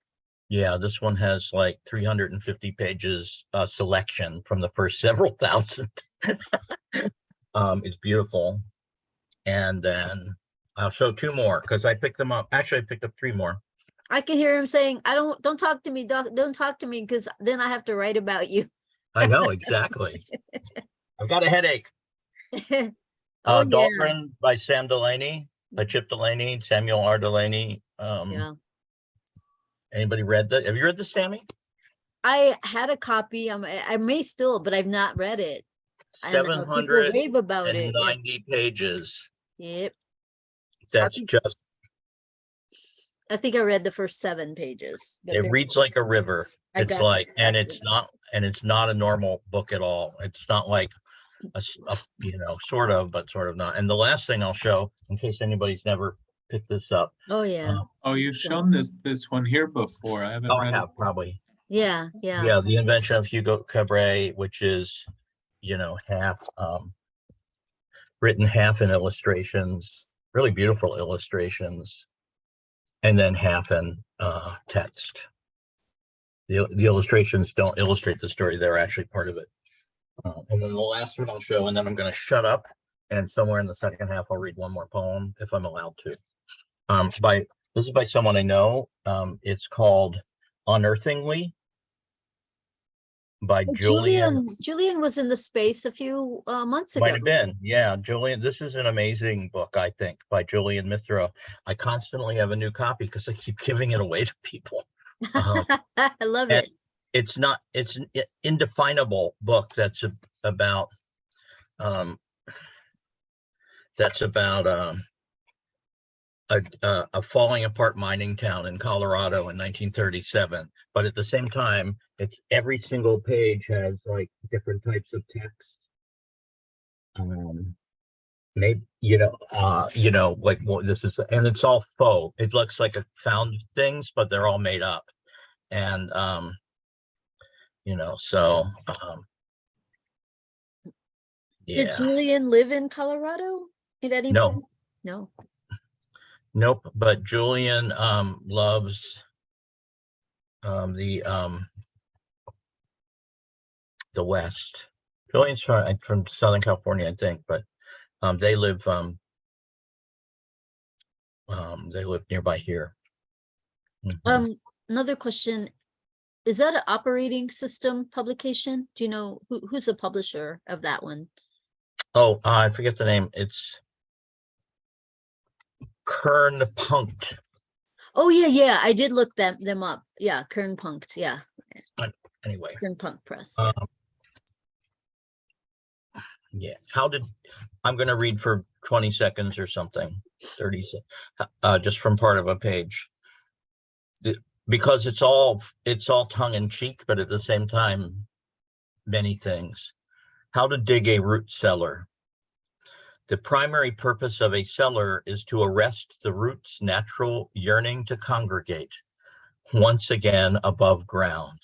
Yeah, this one has like 350 pages selection from the first several thousand. It's beautiful. And then I'll show two more because I picked them up. Actually, I picked up three more. I can hear him saying, don't talk to me, doc, don't talk to me, because then I have to write about you. I know, exactly. I've got a headache. Oh, yeah. Dahlgren by Sam Delaney, by Chip Delaney, Samuel R. Delaney. Yeah. Anybody read that? Have you read this, Tammy? I had a copy. I may still, but I've not read it. And, people rave about it. 790 pages. Yep. That's just, I think I read the first 7 pages. But it reads like a river. It's like, and it's not a normal book at all. It's not like a you know, sort of, but sort of not. And the last thing I'll show, in case anybody's never picked this up. Oh, yeah. Oh, you've shown this one here before. I haven't Oh, I read have it. probably. Yeah. Yeah, The Invention of Hugo Cabret, which is, you know, half written half in illustrations, really beautiful illustrations, and then half in text. The illustrations don't illustrate the story, they're actually part of it. And then the last one I'll show, and then I'm going to shut up, and somewhere in the second half I'll read one more poem if I'm allowed to. This is by someone I know. It's called Unearthingly by Julian. Julian was in the space a few months ago. Might have been, yeah. Julian, this is an amazing book, I think, by Julian Mithra. I constantly have a new copy because I keep giving it away to people. I love it. It's an indefinable book that's about a falling apart mining town in Colorado in 1937. But at the same time, it's every single page has like different types of text. Maybe, like, well, this is, and it's all faux. It looks like a found things, but they're all made up. And, so, yeah. Did Julian live in Colorado at any point? No. Nope. But Julian loves the West. Julian's from Southern California, I think, but they live nearby here. Mm-hmm. Another question. Is that an operating system publication? Do you know who's the publisher of that one? Oh, I forget the name. It's Kernpunkt. Oh, yeah. I did look them up. Yeah, Kernpunkt. Yeah. Anyway. Kernpunkt Press. Yeah. I'm going to read for 20 seconds or something, 30 just from part of a page. Because it's all tongue in cheek, but at the same time, many things. How to dig a root cellar. The primary purpose of a cellar is to arrest the root's natural yearning to congregate once again above ground.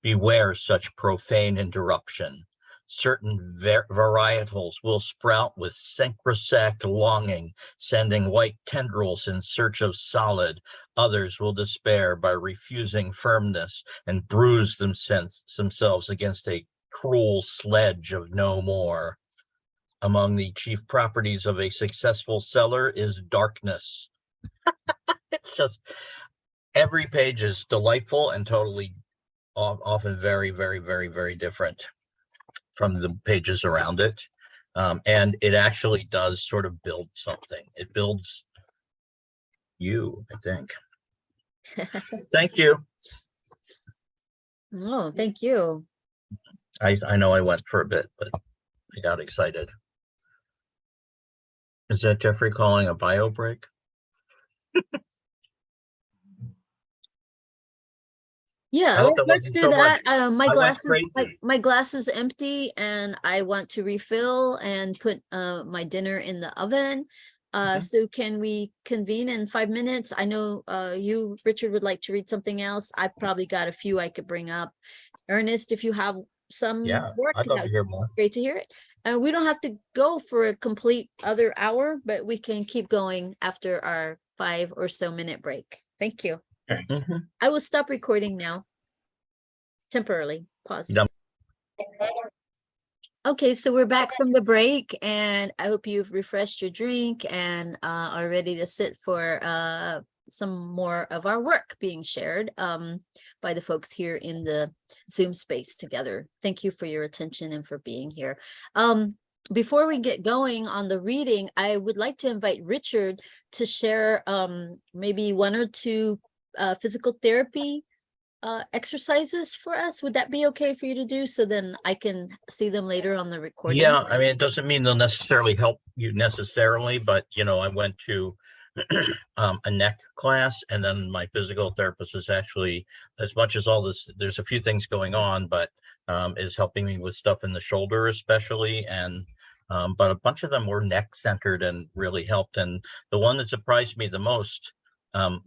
Beware such profane interruption. Certain varietals will sprout with sacrosanct longing, sending white tendrils in search of solid. Others will despair by refusing firmness and bruise themselves against a cruel sledge of no more. Among the chief properties of a successful cellar is darkness. It's just, every page is delightful and totally often very, very, very, very different from the pages around it. And it actually does sort of build something. It builds you, I think. Thank you. Oh, thank you. I know I went for a bit, but I got excited. Is that Jeffrey calling a bio break? Yeah, I hope that let's wasn't do so much. that. My I went glass is crazy. my glass is empty, and I want to refill and put my dinner in the oven. So can we convene in 5 minutes? I know you, Richard, would like to read something else. I probably got a few I could bring up. Ernest, if you have some Yeah, work, I'd love to that'd hear be more. great to hear it. We don't have to go for a complete other hour, but we can keep going after our 5 or so minute break. Thank you. Mhm. I will stop recording now. Temporarily. Pause. Done. Okay, so we're back from the break, and I hope you've refreshed your drink and are ready to sit for some more of our work being shared by the folks here in the Zoom space together. Thank you for your attention and for being here. Before we get going on the reading, I would like to invite Richard to share maybe 1 or 2 physical therapy exercises for us. Would that be okay for you to do, so then I can see them later on the recording? Yeah, I mean, it doesn't mean they'll necessarily help you necessarily, but you know, I went to a neck class, and then my physical therapist is actually, as much as all this, there's a few things going on, but is helping me with stuff in the shoulder especially, and but a bunch of them were neck centered and really helped. And the one that surprised me the most,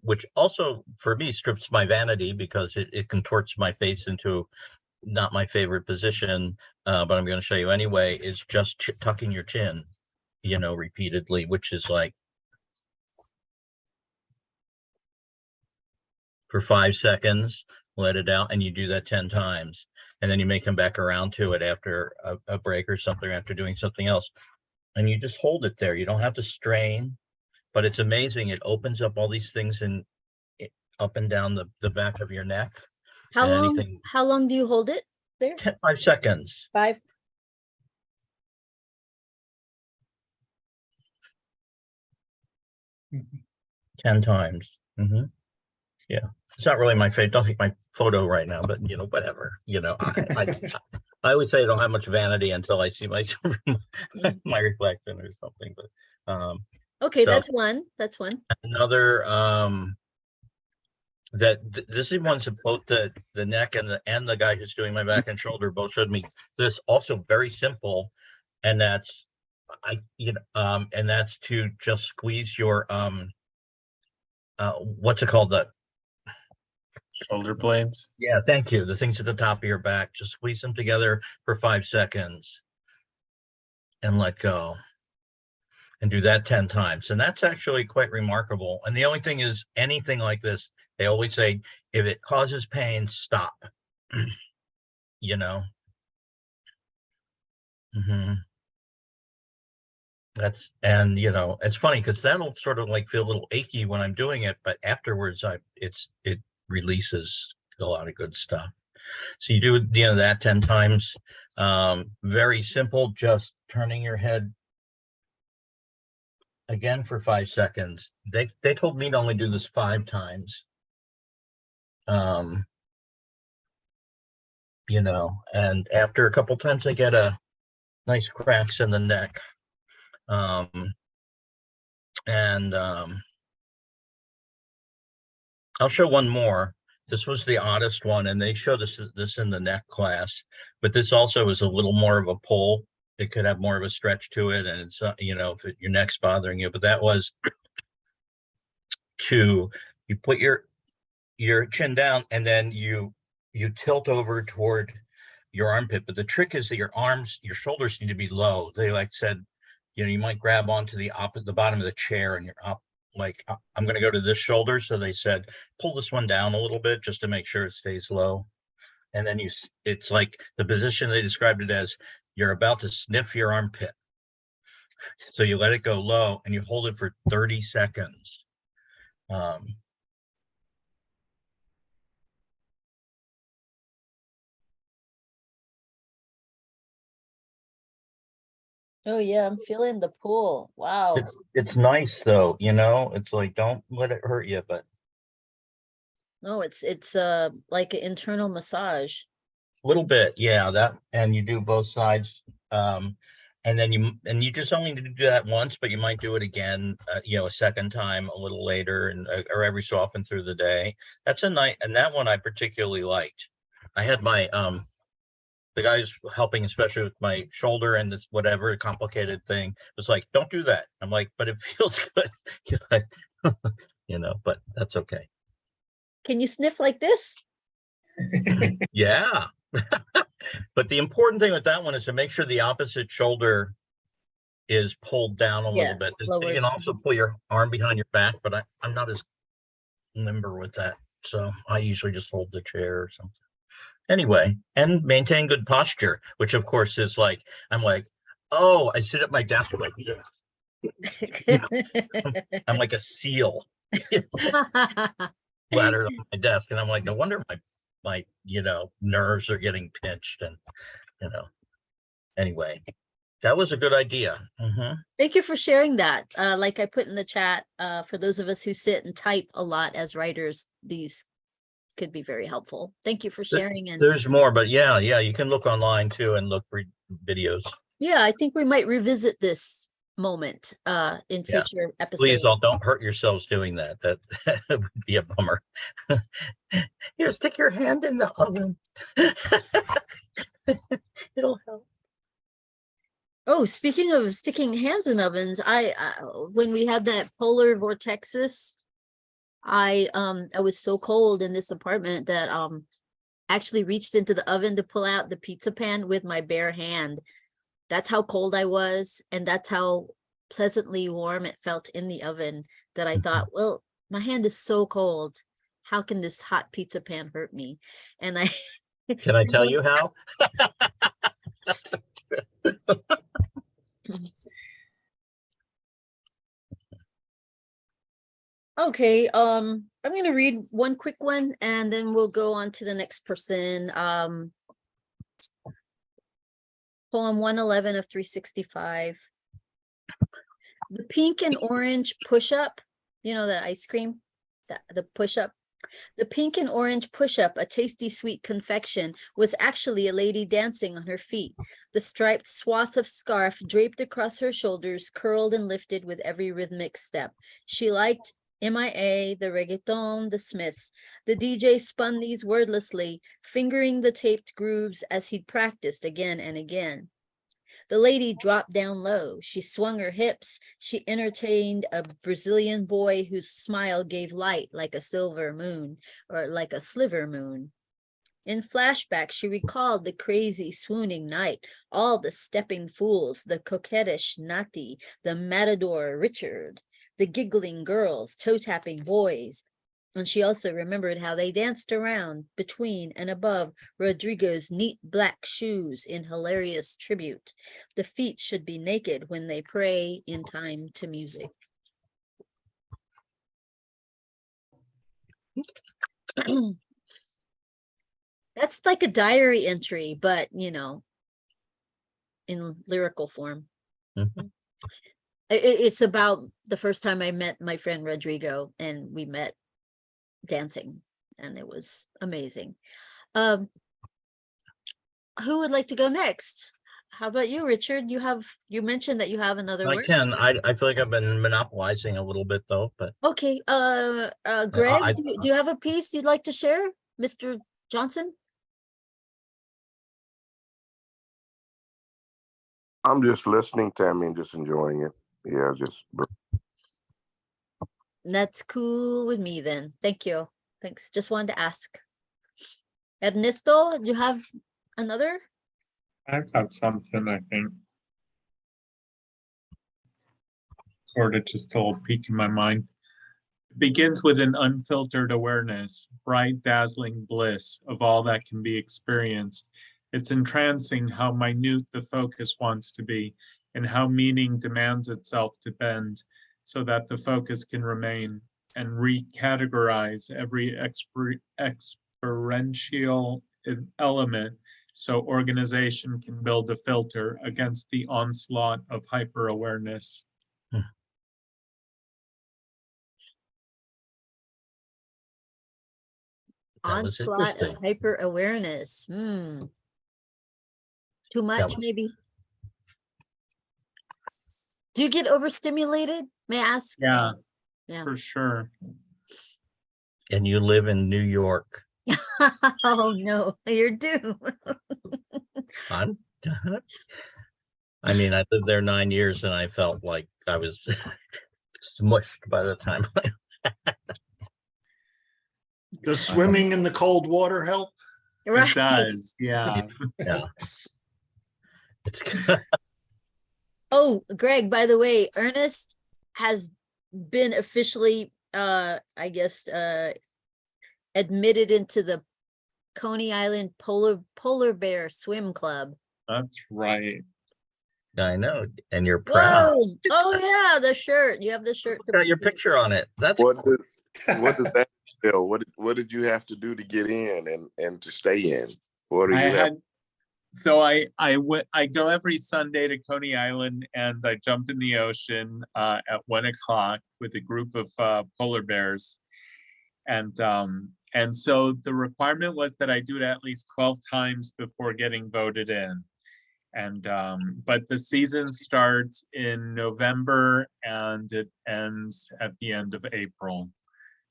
which also for me strips my vanity because it contorts my face into not my favorite position, but I'm going to show you anyway, is just tucking your chin, you know, repeatedly, which is like for 5 seconds, let it out, and you do that 10 times. And then you may come back around to it after a break or something, after doing something else. And you just hold it there. You don't have to strain, but it's amazing. It opens up all these things in up and down the back of your neck. How and long? anything- How long do you hold it there? 5 seconds. 5. Mhm. 10 times. Yeah, it's not really my favorite. Don't take my photo right now, but you know, whatever. You know, I always say I don't have much vanity until I see my my reflection or something. But Okay, so that's one. That's one. another this is one's both the neck and the guy who's doing my back and shoulder both showed me this, also very simple, and that's and that's to just squeeze your what's it called, the Shoulder blades. yeah, thank you, the things at the top of your back, just squeeze them together for 5 seconds and let go, and do that 10 times. And that's actually quite remarkable. And the only thing is, anything like this, they always say, if it causes pain, stop. You know. That's, and you know, it's funny because that'll sort of like feel a little achy when I'm doing it, but afterwards it releases a lot of good stuff. So you do, you know, that 10 times. Very simple, just turning your head again for 5 seconds. They told me to only do this 5 times. You know, and after a couple times I get a nice cracks in the neck. I'll show one more. This was the oddest one, and they show this in the neck class, but this also is a little more of a pull it could have more of a stretch to it, and it's you know, if your neck's bothering you. But that was you put your chin down, and then you tilt over toward your armpit. But the trick is that your shoulders need to be low. They like said, you know, you might grab onto the bottom of the chair, and you're up. Like, I'm going to go to this shoulder. So they said, pull this one down a little bit just to make sure it stays low. And then it's like the position they described it as, you're about to sniff your armpit. So you let it go low and you hold it for 30 seconds. Oh yeah, I'm feeling the pull. Wow. It's nice though, you know, it's like, don't let it hurt you, but No, it's like an internal massage. a little bit, yeah, that, and you do both sides. And then you just only need to do that once, but you might do it again, you know, a second time a little later, and or every so often through the day. That's a nice, and that one I particularly liked. I had my the guys helping, especially with my shoulder and this whatever complicated thing, was like, don't do that. I'm like, but it feels good. You know, but that's okay. Can you sniff like this? Yeah. But the important thing with that one is to make sure the opposite shoulder is pulled down a little bit. You lowered. can also pull your arm behind your back, but I'm not as limber with that. So I usually just hold the chair or something. Anyway, and maintain good posture, which of course is like, I'm like, oh, I sit at my desk like, I'm like a seal flattered on my desk. And I'm like, no wonder my you know, nerves are getting pinched, and you know, anyway, that was a good idea. Thank you for sharing that. Like I put in the chat, for those of us who sit and type a lot as writers, these could be very helpful. Thank you for sharing. And there's more, but yeah, you can look online too and look for videos. yeah, I think we might revisit this moment in future episodes. Please don't hurt yourselves doing that. That would be a bummer. Here, stick your hand in the oven. It'll help. Oh, speaking of sticking hands in ovens, I when we had that polar vortexes, I was so cold in this apartment that actually reached into the oven to pull out the pizza pan with my bare hand. That's how cold I was, and that's how pleasantly warm it felt in the oven, that I thought, well, my hand is so cold. How can this hot pizza pan hurt me? And I Can I tell you how? Okay, I'm gonna read one quick one and then we'll go on to the next person. Poem 111 of 365. The pink and orange push-up, you know, the ice cream, the push-up. The pink and orange push-up, a tasty sweet confection, was actually a lady dancing on her feet. The striped swath of scarf draped across her shoulders curled and lifted with every rhythmic step. She liked MIA, the reggaeton, the Smiths. The DJ spun these wordlessly, fingering the taped grooves as he'd practiced again and again. The lady dropped down low. She swung her hips. She entertained a Brazilian boy whose smile gave light like a silver moon, or like a sliver moon. In flashback, she recalled the crazy, swooning night, all the stepping fools, the coquettish Nati, the matador Richard, the giggling girls, toe-tapping boys. And she also remembered how they danced around, between and above Rodrigo's neat black shoes in hilarious tribute. The feet should be naked when they pray in time to music. That's like a diary entry, but, you know, in lyrical form. It's about the first time I met my friend Rodrigo, and we met dancing, and it was amazing. Who would like to go next? How about you, Richard? You mentioned that you have another I word. can. I feel like I've been monopolizing a little bit though, but Okay, Greg, do you have a piece you'd like to share, Mr. Johnson? I'm just listening, Tammy, and just enjoying it. Yeah, just That's cool with me then. Thank you. Thanks. Just wanted to ask. Ernesto, do you have another? I've got something, I think. Sort of just a little peek in my mind. It begins with an unfiltered awareness, bright, dazzling bliss of all that can be experienced. It's entrancing how minute the focus wants to be and how meaning demands itself to bend so that the focus can remain and recategorize every experiential element so organization can build a filter against the onslaught of hyper-awareness. That was Onslaught interesting. of hyper awareness. Too much, was- maybe. Do you get overstimulated? May I ask? Yeah, Yeah. for sure. And you live in New York. Oh no, you're doomed. I'm, I mean, I lived there 9 years and I felt like I was smushed by the time. Does swimming in the cold water help? It does, yeah. Yeah. It's Oh, Greg, by the way, Ernest has been officially I guess admitted into the Coney Island Polar Bear Swim Club. That's right. I know, and you're proud. Whoa! Oh yeah, the shirt. You have the shirt. Got your picture on it. That's what does that entail? What did you have to do to get in and to stay in? What do you have? So I go every Sunday to Coney Island and I jump in the ocean at 1 o'clock with a group of polar bears. And so the requirement was that I do it at least 12 times before getting voted in. And but the season starts in November and it ends at the end of April.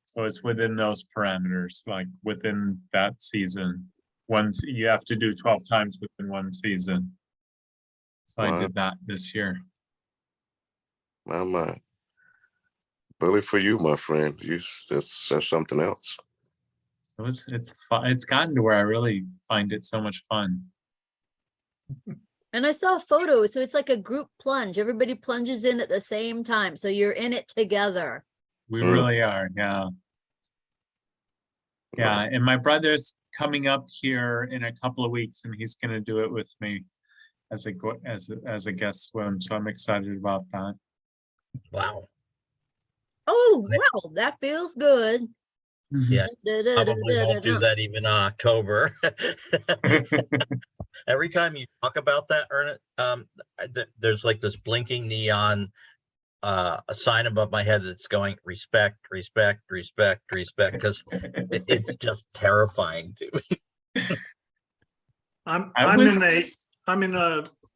So it's within those parameters, like within that season. Once you have to do 12 times within one season. So I Wow. did that this year. My. Bully for you, my friend. That's something else. It's fun. It's gotten to where I really find it so much fun. And I saw a photo, so it's like a group plunge. Everybody plunges in at the same time, so you're in it together. We really are, yeah. Yeah, and my brother's coming up here in a couple of weeks, and he's going to do it with me as a guest swim. So I'm excited about that. wow. Oh, wow, that feels good. Yeah, probably won't do that even in October. Every time you talk about that, Ernest, there's like this blinking neon a sign above my head that's going respect, respect, respect, respect, because it's just terrifying to me. I'm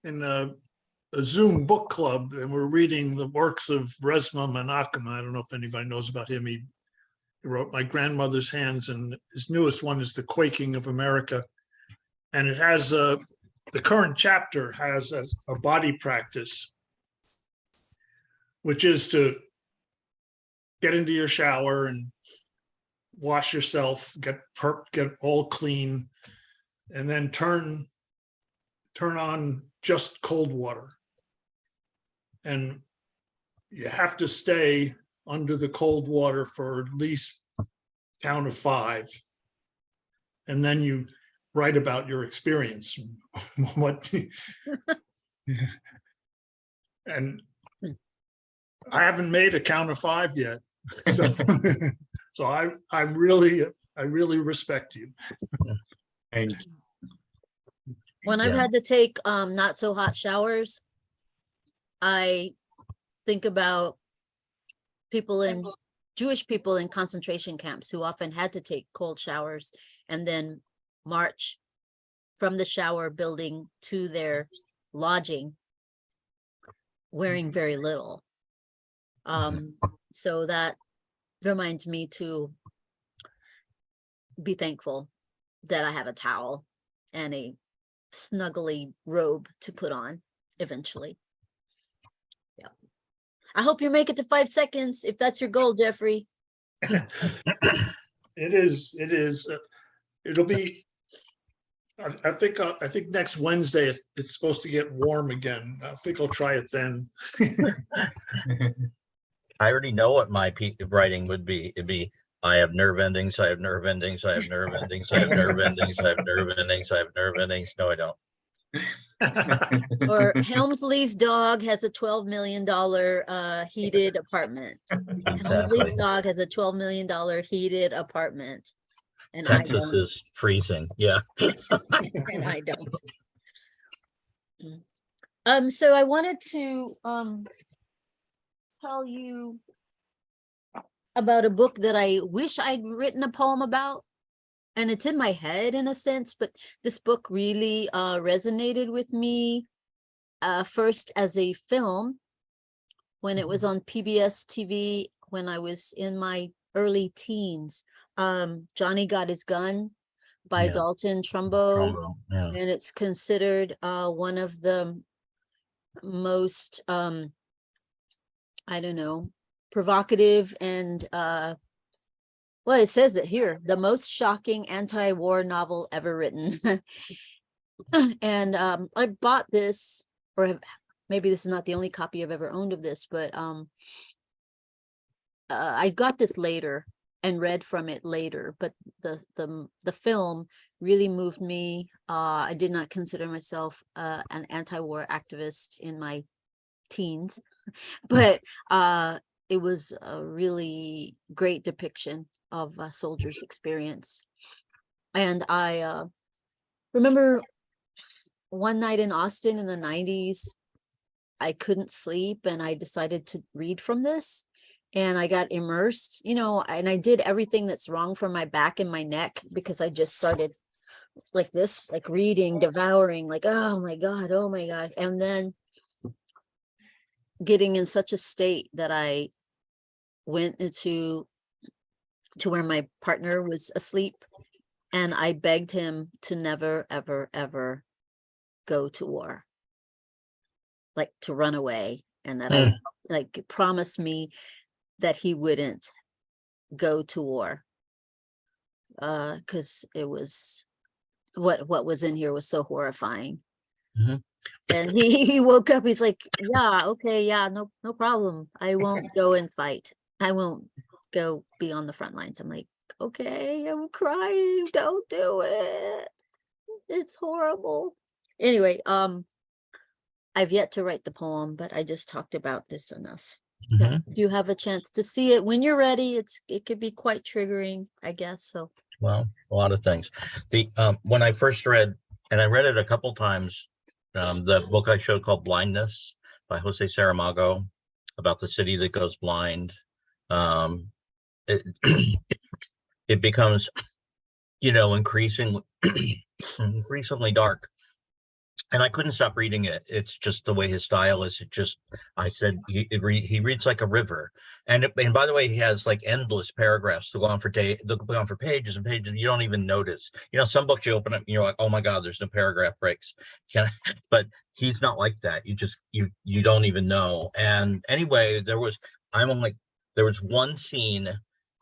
in a Zoom book club, and we're reading the works of Resmaa Menakem. I don't know if anybody knows about him. He wrote My Grandmother's Hands, and his newest one is The Quaking of America. And it has the current chapter has a body practice, which is to get into your shower and wash yourself, get all clean, and then turn on just cold water. And you have to stay under the cold water for at least count of 5. And then you write about your experience. And I haven't made a count of 5 yet. So, so I really respect you. Thank you. When I've Yeah. had to take not so hot showers, I think about Jewish people in concentration camps who often had to take cold showers and then march from the shower building to their lodging wearing very little. So that reminds me to be thankful that I have a towel and a snuggly robe to put on eventually. Yeah. I hope you make it to 5 seconds if that's your goal, Jeffrey. It is, it'll be, I think next Wednesday, it's supposed to get warm again. I think I'll try it then. I already know what my writing would be. It'd be, I have nerve endings, I have nerve endings, I have nerve endings, I have nerve endings, I have nerve endings, I have nerve endings. No, I don't. Or Helmsley's dog has a $12 million heated apartment. Helmsley's Exactly. dog has a $12 million heated apartment. And I Texas don't. is freezing. Yeah. And I don't. So I wanted to tell you about a book that I wish I'd written a poem about. And it's in my head in a sense, but this book really resonated with me first as a film when it was on PBS TV when I was in my early teens. Johnny Got His Gun by Yeah. Dalton Trumbo. Trumbo, yeah. And it's considered one of the most, I don't know, provocative and, well, it says it here, the most shocking anti-war novel ever written. And I bought this, or maybe this is not the only copy I've ever owned of this, but I got this later and read from it later, but the film really moved me. I did not consider myself an anti-war activist in my teens, but it was a really great depiction of a soldier's experience. And I remember one night in Austin in the 90s, I couldn't sleep and I decided to read from this. And I got immersed, you know, and I did everything that's wrong for my back and my neck because I just started like this, like reading, devouring, like, oh my God. And then getting in such a state that I went into where my partner was asleep and I begged him to never, ever, ever go to war, like to run away, and that I like promised me that he wouldn't go to war because it was what was in here was so horrifying. And he woke up, he's like, yeah, okay, yeah, no problem, I won't go and fight, I won't go be on the front lines. I'm like, okay, I'm crying, don't do it, it's horrible. Anyway, I've yet to write the poem, but I just talked about this enough. Yeah, if you have a chance to see it when you're ready, it could be quite triggering, I guess. So Well, a lot of things. The when I first read, and I read it a couple times, the book I showed called Blindness by Jose Saramago, about the city that goes blind. It becomes, you know, increasingly dark. And I couldn't stop reading it. It's just the way his style is. It just, I said, he reads like a river. And by the way, he has like endless paragraphs that go on for pages and pages. You don't even notice. You know, some books you open up and you're like, oh my God, there's no paragraph breaks. But he's not like that. You just, you don't even know. And anyway, there was one scene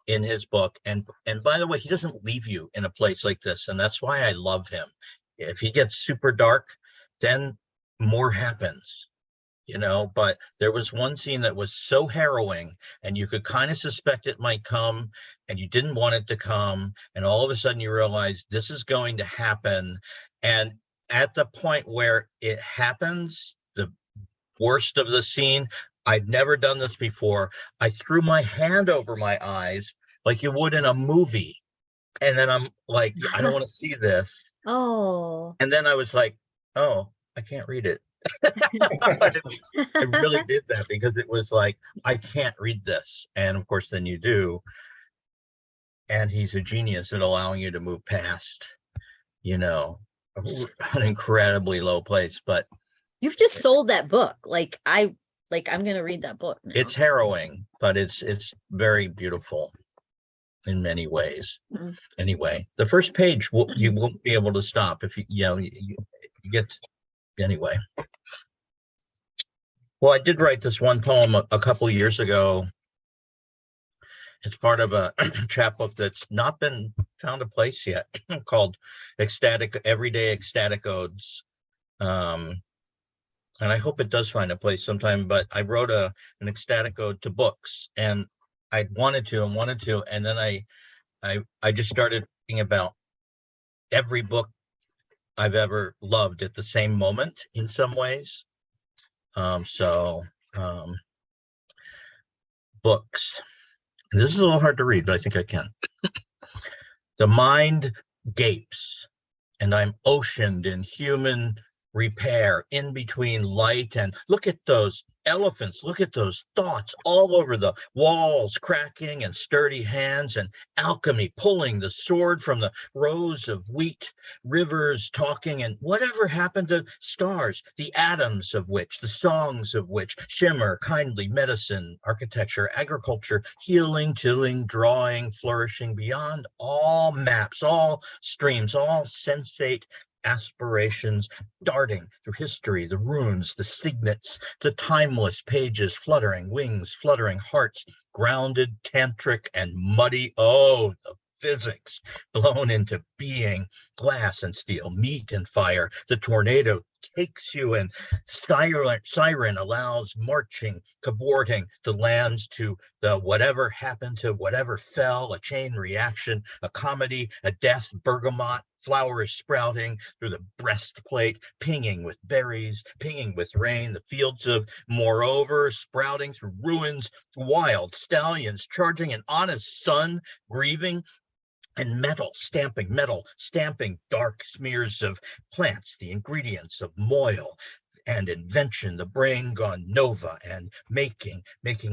in his book. And by the way, he doesn't leave you in a place like this. And that's why I love him. If he gets super dark, then more happens, you know. But there was one scene that was so harrowing and you could kind of suspect it might come and you didn't want it to come, and all of a sudden you realize this is going to happen. And at the point where it happens, the worst of the scene, I'd never done this before, I threw my hand over my eyes like you would in a movie, and then I'm like, I don't want to see this. oh, And then I was like, oh, I can't read it. I really did that because it was like, I can't read this. And of course, then you do. And he's a genius at allowing you to move past, you know, an incredibly low place. But you've just sold that book. I'm gonna read that book now. it's harrowing, but it's very beautiful in many ways. Anyway, the first page you won't be able to stop if you get anyway. Well, I did write this one poem a couple years ago. It's part of a chapbook that's not been found a place yet, called Everyday Ecstatic Odes. And I hope it does find a place sometime, but I wrote an ecstatic ode to books, and I wanted to, and then I just started thinking about every book I've ever loved at the same moment in some ways. Books. This is a little hard to read, but I think I can. The mind gapes, and I'm oceaned in human repair, in between light and look at those elephants, look at those thoughts all over the walls, cracking, and sturdy hands, and alchemy pulling the sword from the rows of wheat, rivers talking, and whatever happened to stars, the atoms of which, the songs of which shimmer kindly, medicine, architecture, agriculture, healing, tilling, drawing, flourishing beyond all maps, all streams, all sensate aspirations, darting through history, the runes, the signets, the timeless pages, fluttering wings, fluttering hearts, grounded, tantric, and muddy. Oh, the physics blown into being, glass and steel, meat and fire. The tornado takes you, and siren allows marching, cavorting, the lands to the whatever happened to whatever fell, a chain reaction, a comedy, a death, bergamot, flowers sprouting through the breastplate, pinging with berries, pinging with rain, the fields of moreover, sprouting through ruins, wild stallions charging, an honest sun grieving, and metal stamping dark smears of plants, the ingredients of moil and invention, the brain gone nova, and making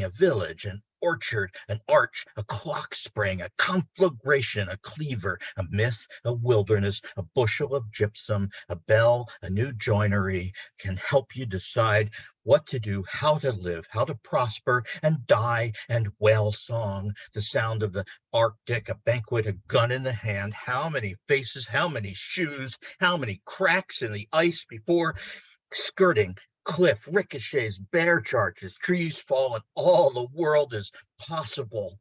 a village, an orchard, an arch, a clock spring, a conflagration, a cleaver, a myth, a wilderness, a bushel of gypsum, a bell, a new joinery can help you decide what to do, how to live, how to prosper and die, and whale song, the sound of the Arctic, a banquet, a gun in the hand, how many faces, how many shoes, how many cracks in the ice before skirting cliff, ricochets, bear charges, trees fall, and all the world is possible,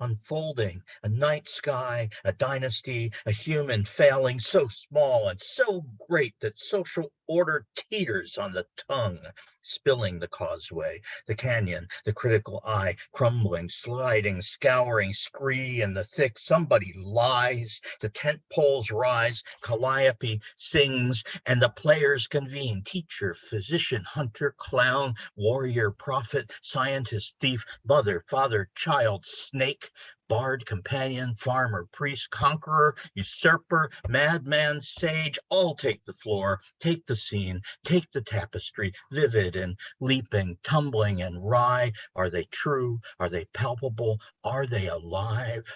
unfolding, a night sky, a dynasty, a human failing so small and so great that social order teeters on the tongue, spilling the causeway, the canyon, the critical eye, crumbling, sliding, scouring, scree in the thick, somebody lies, the tent poles rise, calliope sings, and the players convene, teacher, physician, hunter, clown, warrior, prophet, scientist, thief, mother, father, child, snake, bard, companion, farmer, priest, conqueror, usurper, madman, sage, all take the floor, take the scene, take the tapestry, vivid and leaping, tumbling and wry. Are they true? Are they palpable? Are they alive?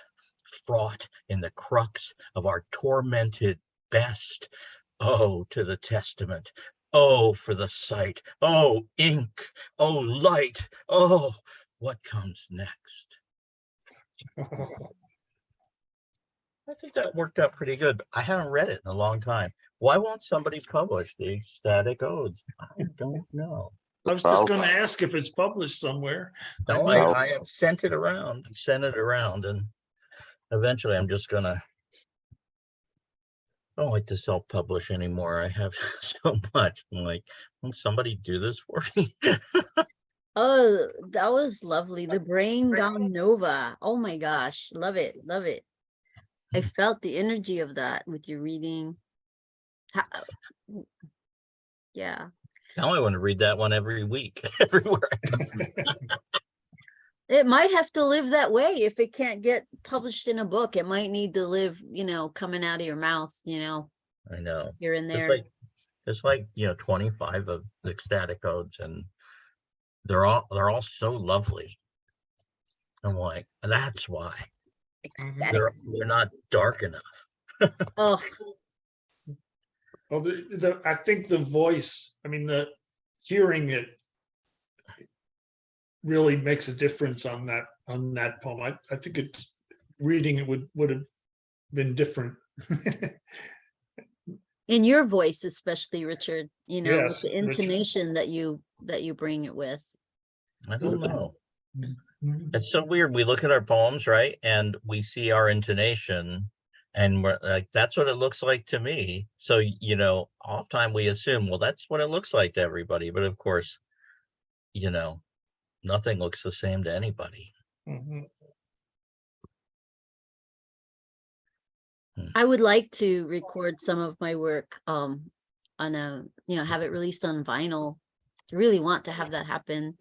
Fraught in the crux of our tormented best. Oh, to the testament. Oh, for the sight. Oh, ink. Oh, light. Oh, what comes next? I think that worked out pretty good. I haven't read it in a long time. Why won't somebody publish the ecstatic odes? I don't know. I was just going to ask if it's published somewhere. No, I have sent it around, and eventually I'm just gonna. I don't like to self-publish anymore. I have so much. I'm like, will somebody do this for me? Oh, that was lovely. The brain gone nova. Oh my gosh. Love it. Love it. I felt the energy of that with your reading. Yeah. Now I want to read that one every week, everywhere. It might have to live that way if it can't get published in a book. It might need to live, coming out of your mouth, I know. here and there. It's like 25 of the ecstatic odes, and they're all so lovely. I'm like, that's why Ecstatic. they're not dark enough. Oh, Well, I think the voice, the hearing it really makes a difference on that poem. I think reading it would have been different. in your voice, especially, Richard, Yes, with the Richard. intonation that you that you bring it with. I don't know. It's so weird. We look at our poems, right? And we see our intonation and we're like, that's what it looks like to me. So, you know, oftentimes we assume, well, that's what it looks like to everybody. But of course, you know, nothing looks the same to anybody. Mhm. I would like to record some of my work on a, you know, have it released on vinyl. I really want to have that happen.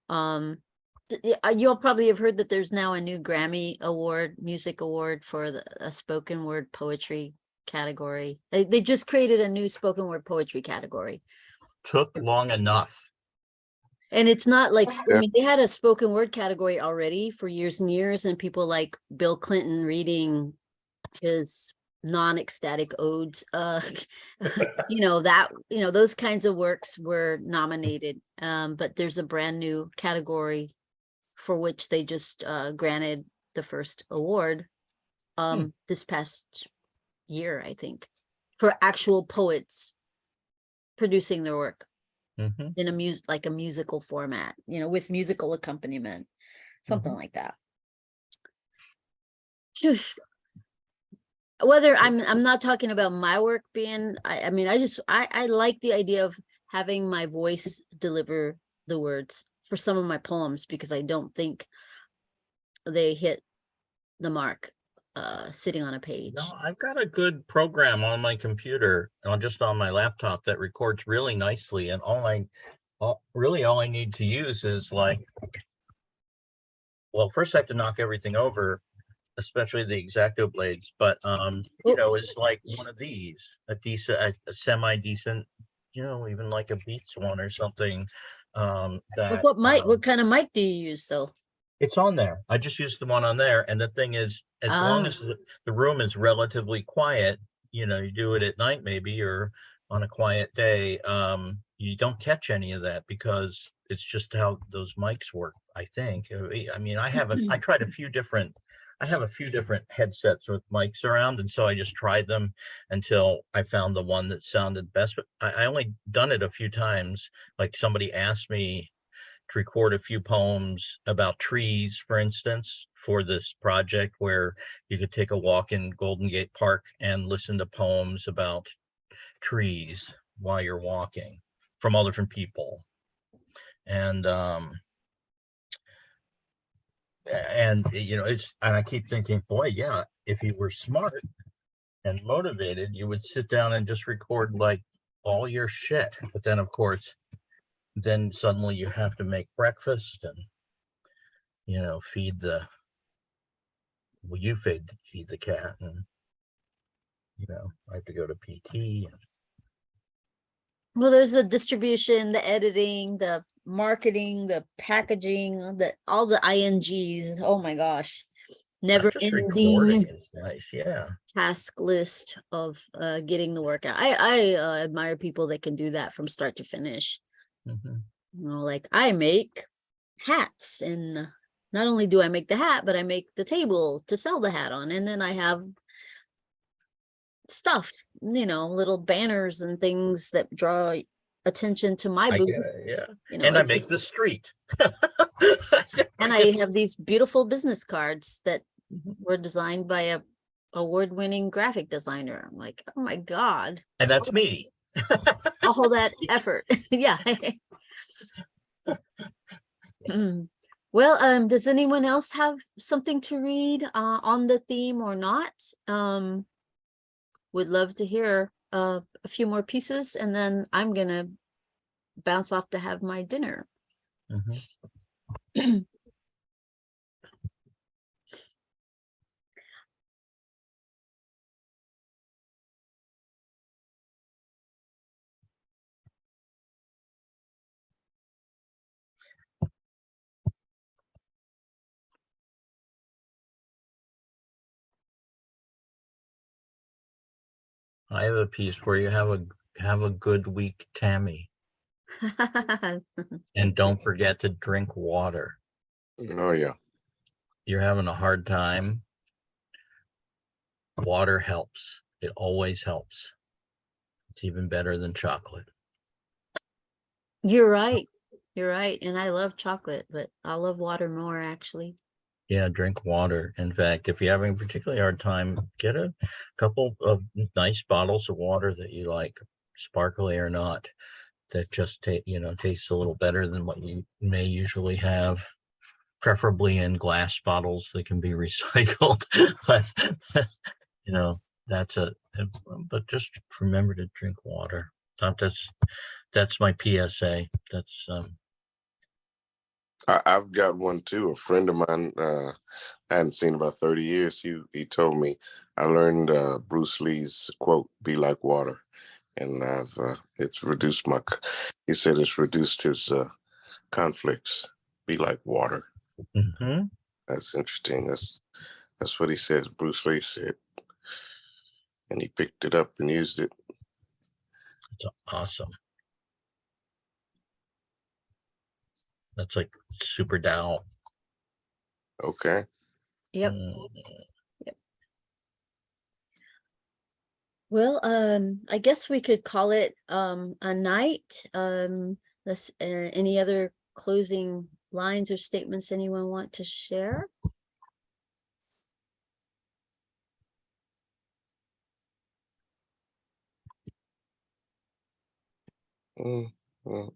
You'll probably have heard that there's now a new Grammy Award, music award for a spoken word poetry category. They just created a new spoken word poetry category. Took long enough. And it's not like, I Yeah. mean, they had a spoken word category already for years and years, and people like Bill Clinton reading his non-ecstatic odes, you know, that, you know, those kinds of works were nominated. But there's a brand new category for which they just granted the first award this past year, I think, for actual poets producing their work Mhm. in a like a musical format, you know, with musical accompaniment, something like that. Whether I'm not talking about my work being, I mean, I like the idea of having my voice deliver the words for some of my poems, because I don't think they hit the mark sitting on a page. No, I've got a good program on my computer, just on my laptop, that records really nicely. And all I need to use is like, well, first I have to knock everything over, especially the X-Acto blades. But you know, it's like one of these, a decent, a semi-decent, you know, even like a Beats one or something. That What mic? What kind of mic do you use though? it's on there. I just used the one on there. And the thing is, as long as the room is relatively quiet, you know, you do it at night maybe, or on a quiet day, you don't catch any of that, because it's just how those mics work, I think. I mean, I have I tried a few different, I have a few different headsets with mics around, and so I just tried them until I found the one that sounded best. But I only done it a few times. Like somebody asked me to record a few poems about trees, for instance, for this project, where you could take a walk in Golden Gate Park and listen to poems about trees while you're walking from all different people. And you know, and I keep thinking, boy, yeah, if you were smart and motivated, you would sit down and just record like all your shit. But then of course, then suddenly you have to make breakfast and, you know, you feed the cat, and, you know, I have to go to PT. Well, there's the distribution, the editing, the marketing, the packaging, all the INGs. Oh my gosh. Never Just recording ending is nice. Yeah. task list of getting the work out. I admire people that can do that from start to finish. Mhm. You know, like I make hats, and not only do I make the hat, but I make the table to sell the hat on. And then I have stuff, you know, little banners and things that draw attention to my I booth. get it, yeah. You know, And I it's make just- the street. and I have these beautiful business cards that Mhm. were designed by a award-winning graphic designer. I'm like, oh my God, And that's me. all that effort. Yeah. Well, does anyone else have something to read on the theme or not? Would love to hear a few more pieces, and then I'm gonna bounce off to have my dinner. Mhm. I have a piece for you. Have a good week, Tammy. And don't forget to drink water. Oh, yeah. You're having a hard time. Water helps. It always helps. It's even better than chocolate. You're right. You're right. And I love chocolate, but I love water more actually. Yeah, drink water. In fact, if you're having a particularly hard time, get a couple of nice bottles of water that you like, sparkly or not, that just tastes a little better than what you may usually have, preferably in glass bottles that can be recycled. But that's but just remember to drink water. That's my PSA. That's I've got one too. A friend of mine, I hadn't seen in about 30 years. He told me I learned Bruce Lee's quote, "Be like water," and it's reduced he said it's reduced his conflicts. Be like water. mhm. That's interesting. That's what he said. Bruce Lee said, and he picked it up and used it. It's awesome. That's like super Tao. Okay. Yep. Mm. Well, I guess we could call it a night. Any other closing lines or statements anyone want to share? Mm, mm.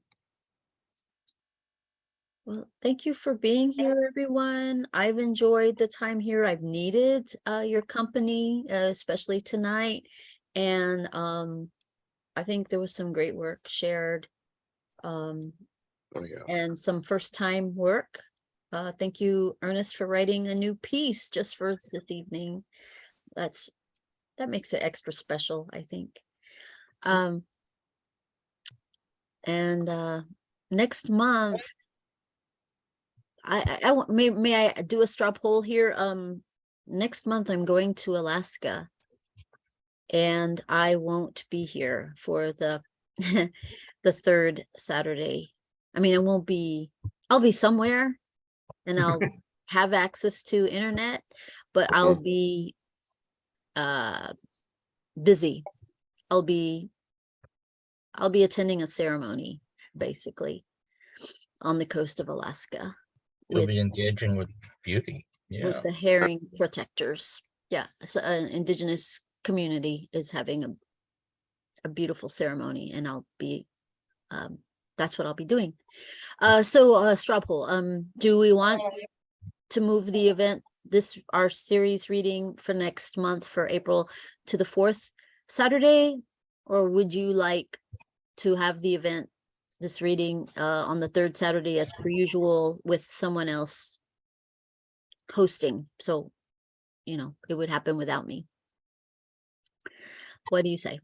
Well, thank you for being here, everyone. I've enjoyed the time here. I've needed your company, especially tonight. And I think there was some great work shared. Oh yeah. And some first time work. Thank you, Ernest, for writing a new piece just for this evening. That makes it extra special, I think. And next month, may I do a straw poll here? Next month I'm going to Alaska, and I won't be here for the the third Saturday. I mean, I'll be somewhere and I'll have access to internet, but I'll be busy. I'll be attending a ceremony, basically, on the coast of Alaska You'll with be engaging with beauty. Yeah. the herring protectors. Yeah, so an indigenous community is having a beautiful ceremony, and I'll be that's what I'll be doing. So straw poll. Do we want to move the event, our series reading for next month for April, to the 4th Saturday, or would you like to have the event, this reading, on the 3rd Saturday as per usual with someone else hosting? So, it would happen without me. What do you say?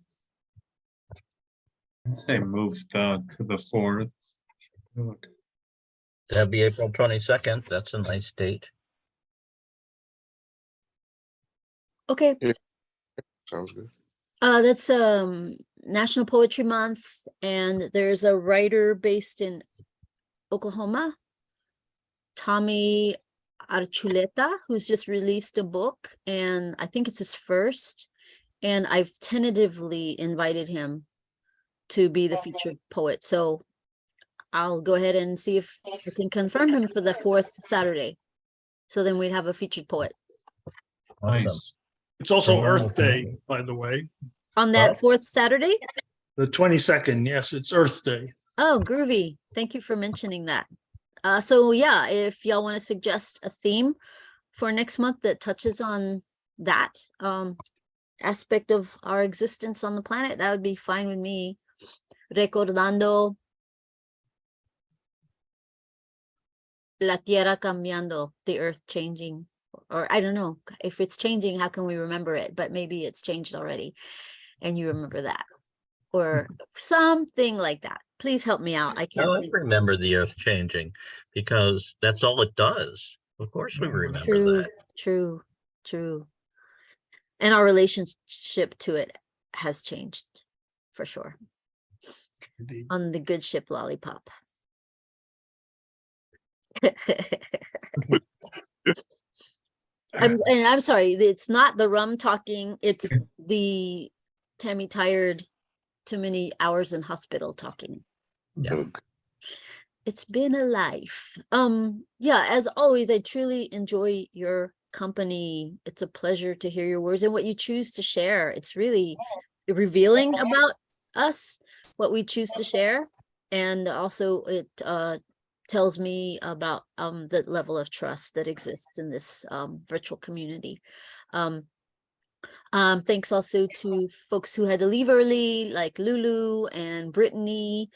I'd say move to the 4th. That'd be April 22nd. That's a nice date. Okay. Yeah. Sounds good. That's National Poetry Month, and there's a writer based in Oklahoma, Tammy Archuleta, who's just released a book, and I think it's his first, and I've tentatively invited him to be the featured poet. So I'll go ahead and see if I can confirm him for the 4th Saturday. So then we'd have a featured poet. Awesome. Nice. It's also Yeah. Earth Day, by the way. On that What? 4th Saturday? The 22nd, yes, it's Earth Day. Oh, groovy. Thank you for mentioning that. So yeah, if y'all want to suggest a theme for next month that touches on that aspect of our existence on the planet, that would be fine with me. Recordando la tierra cambiando, the earth changing. Or I don't know, if it's changing, how can we remember it? But maybe it's changed already and you remember that, or something like that. Please help me out. I can't I think. remember the earth changing, because that's all it does. Of course we remember True, that. true. And our relationship to it has changed for sure. Indeed. On the good ship Lollipop. I'm sorry, it's not the rum talking, it's the Tammy tired, too many hours in hospital talking. Yeah. Okay. It's been a life. Yeah, as always, I truly enjoy your company. It's a pleasure to hear your words and what you choose to share. It's really revealing about us, what we choose to share. And also it tells me about the level of trust that exists in this virtual community. Thanks also to folks who had to leave early, like Lulu and Brittany.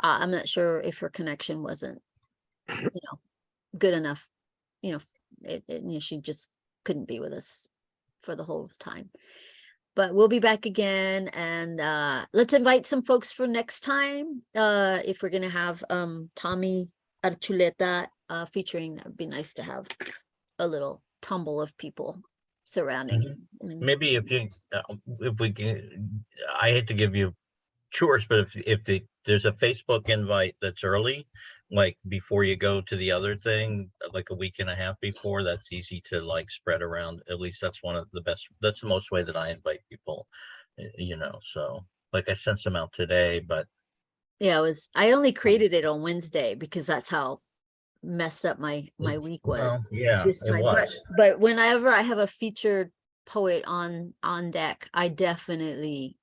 I'm not sure if her connection wasn't, good enough. She just couldn't be with us for the whole time. But we'll be back again, and let's invite some folks for next time. If we're gonna have Tammy Archuleta featuring, that would be nice to have a little tumble of people surrounding him. Maybe if we can, I hate to give you chores, but if there's a Facebook invite that's early, like before you go to the other thing, like a week and a half before, that's easy to like spread around. At least that's one of the best, that's the most way that I invite people, so like I sent some out today, but yeah, I only created it on Wednesday because that's how messed up my week was. well, yeah, This it time, was. but whenever I have a featured poet on deck, I definitely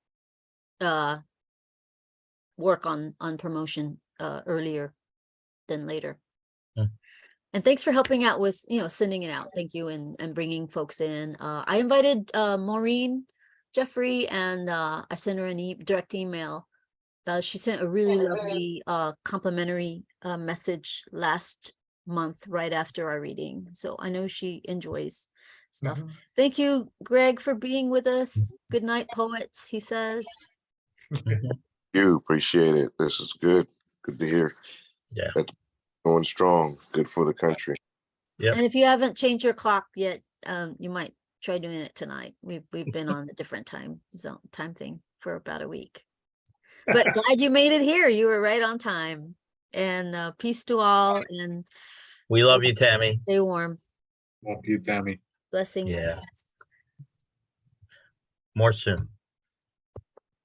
work on promotion earlier than later. And thanks for helping out with sending it out. Thank you, and bringing folks in. I invited Maureen Jeffrey, and I sent her an direct email. She sent a really lovely complimentary message last month right after our reading, so I know she enjoys stuff. Thank you, Greg, for being with us. Good night, poets, he says. You appreciate it. This is good. Good to hear. Yeah. That's going strong. Good for the country. Yep. And if you haven't changed your clock yet, you might try doing it tonight. We've been on a different time thing for about a week. But glad you made it here. You were right on time. And peace to all. And We love you, Tammy. stay warm. Love you, Tammy. Blessings. Yeah. More soon.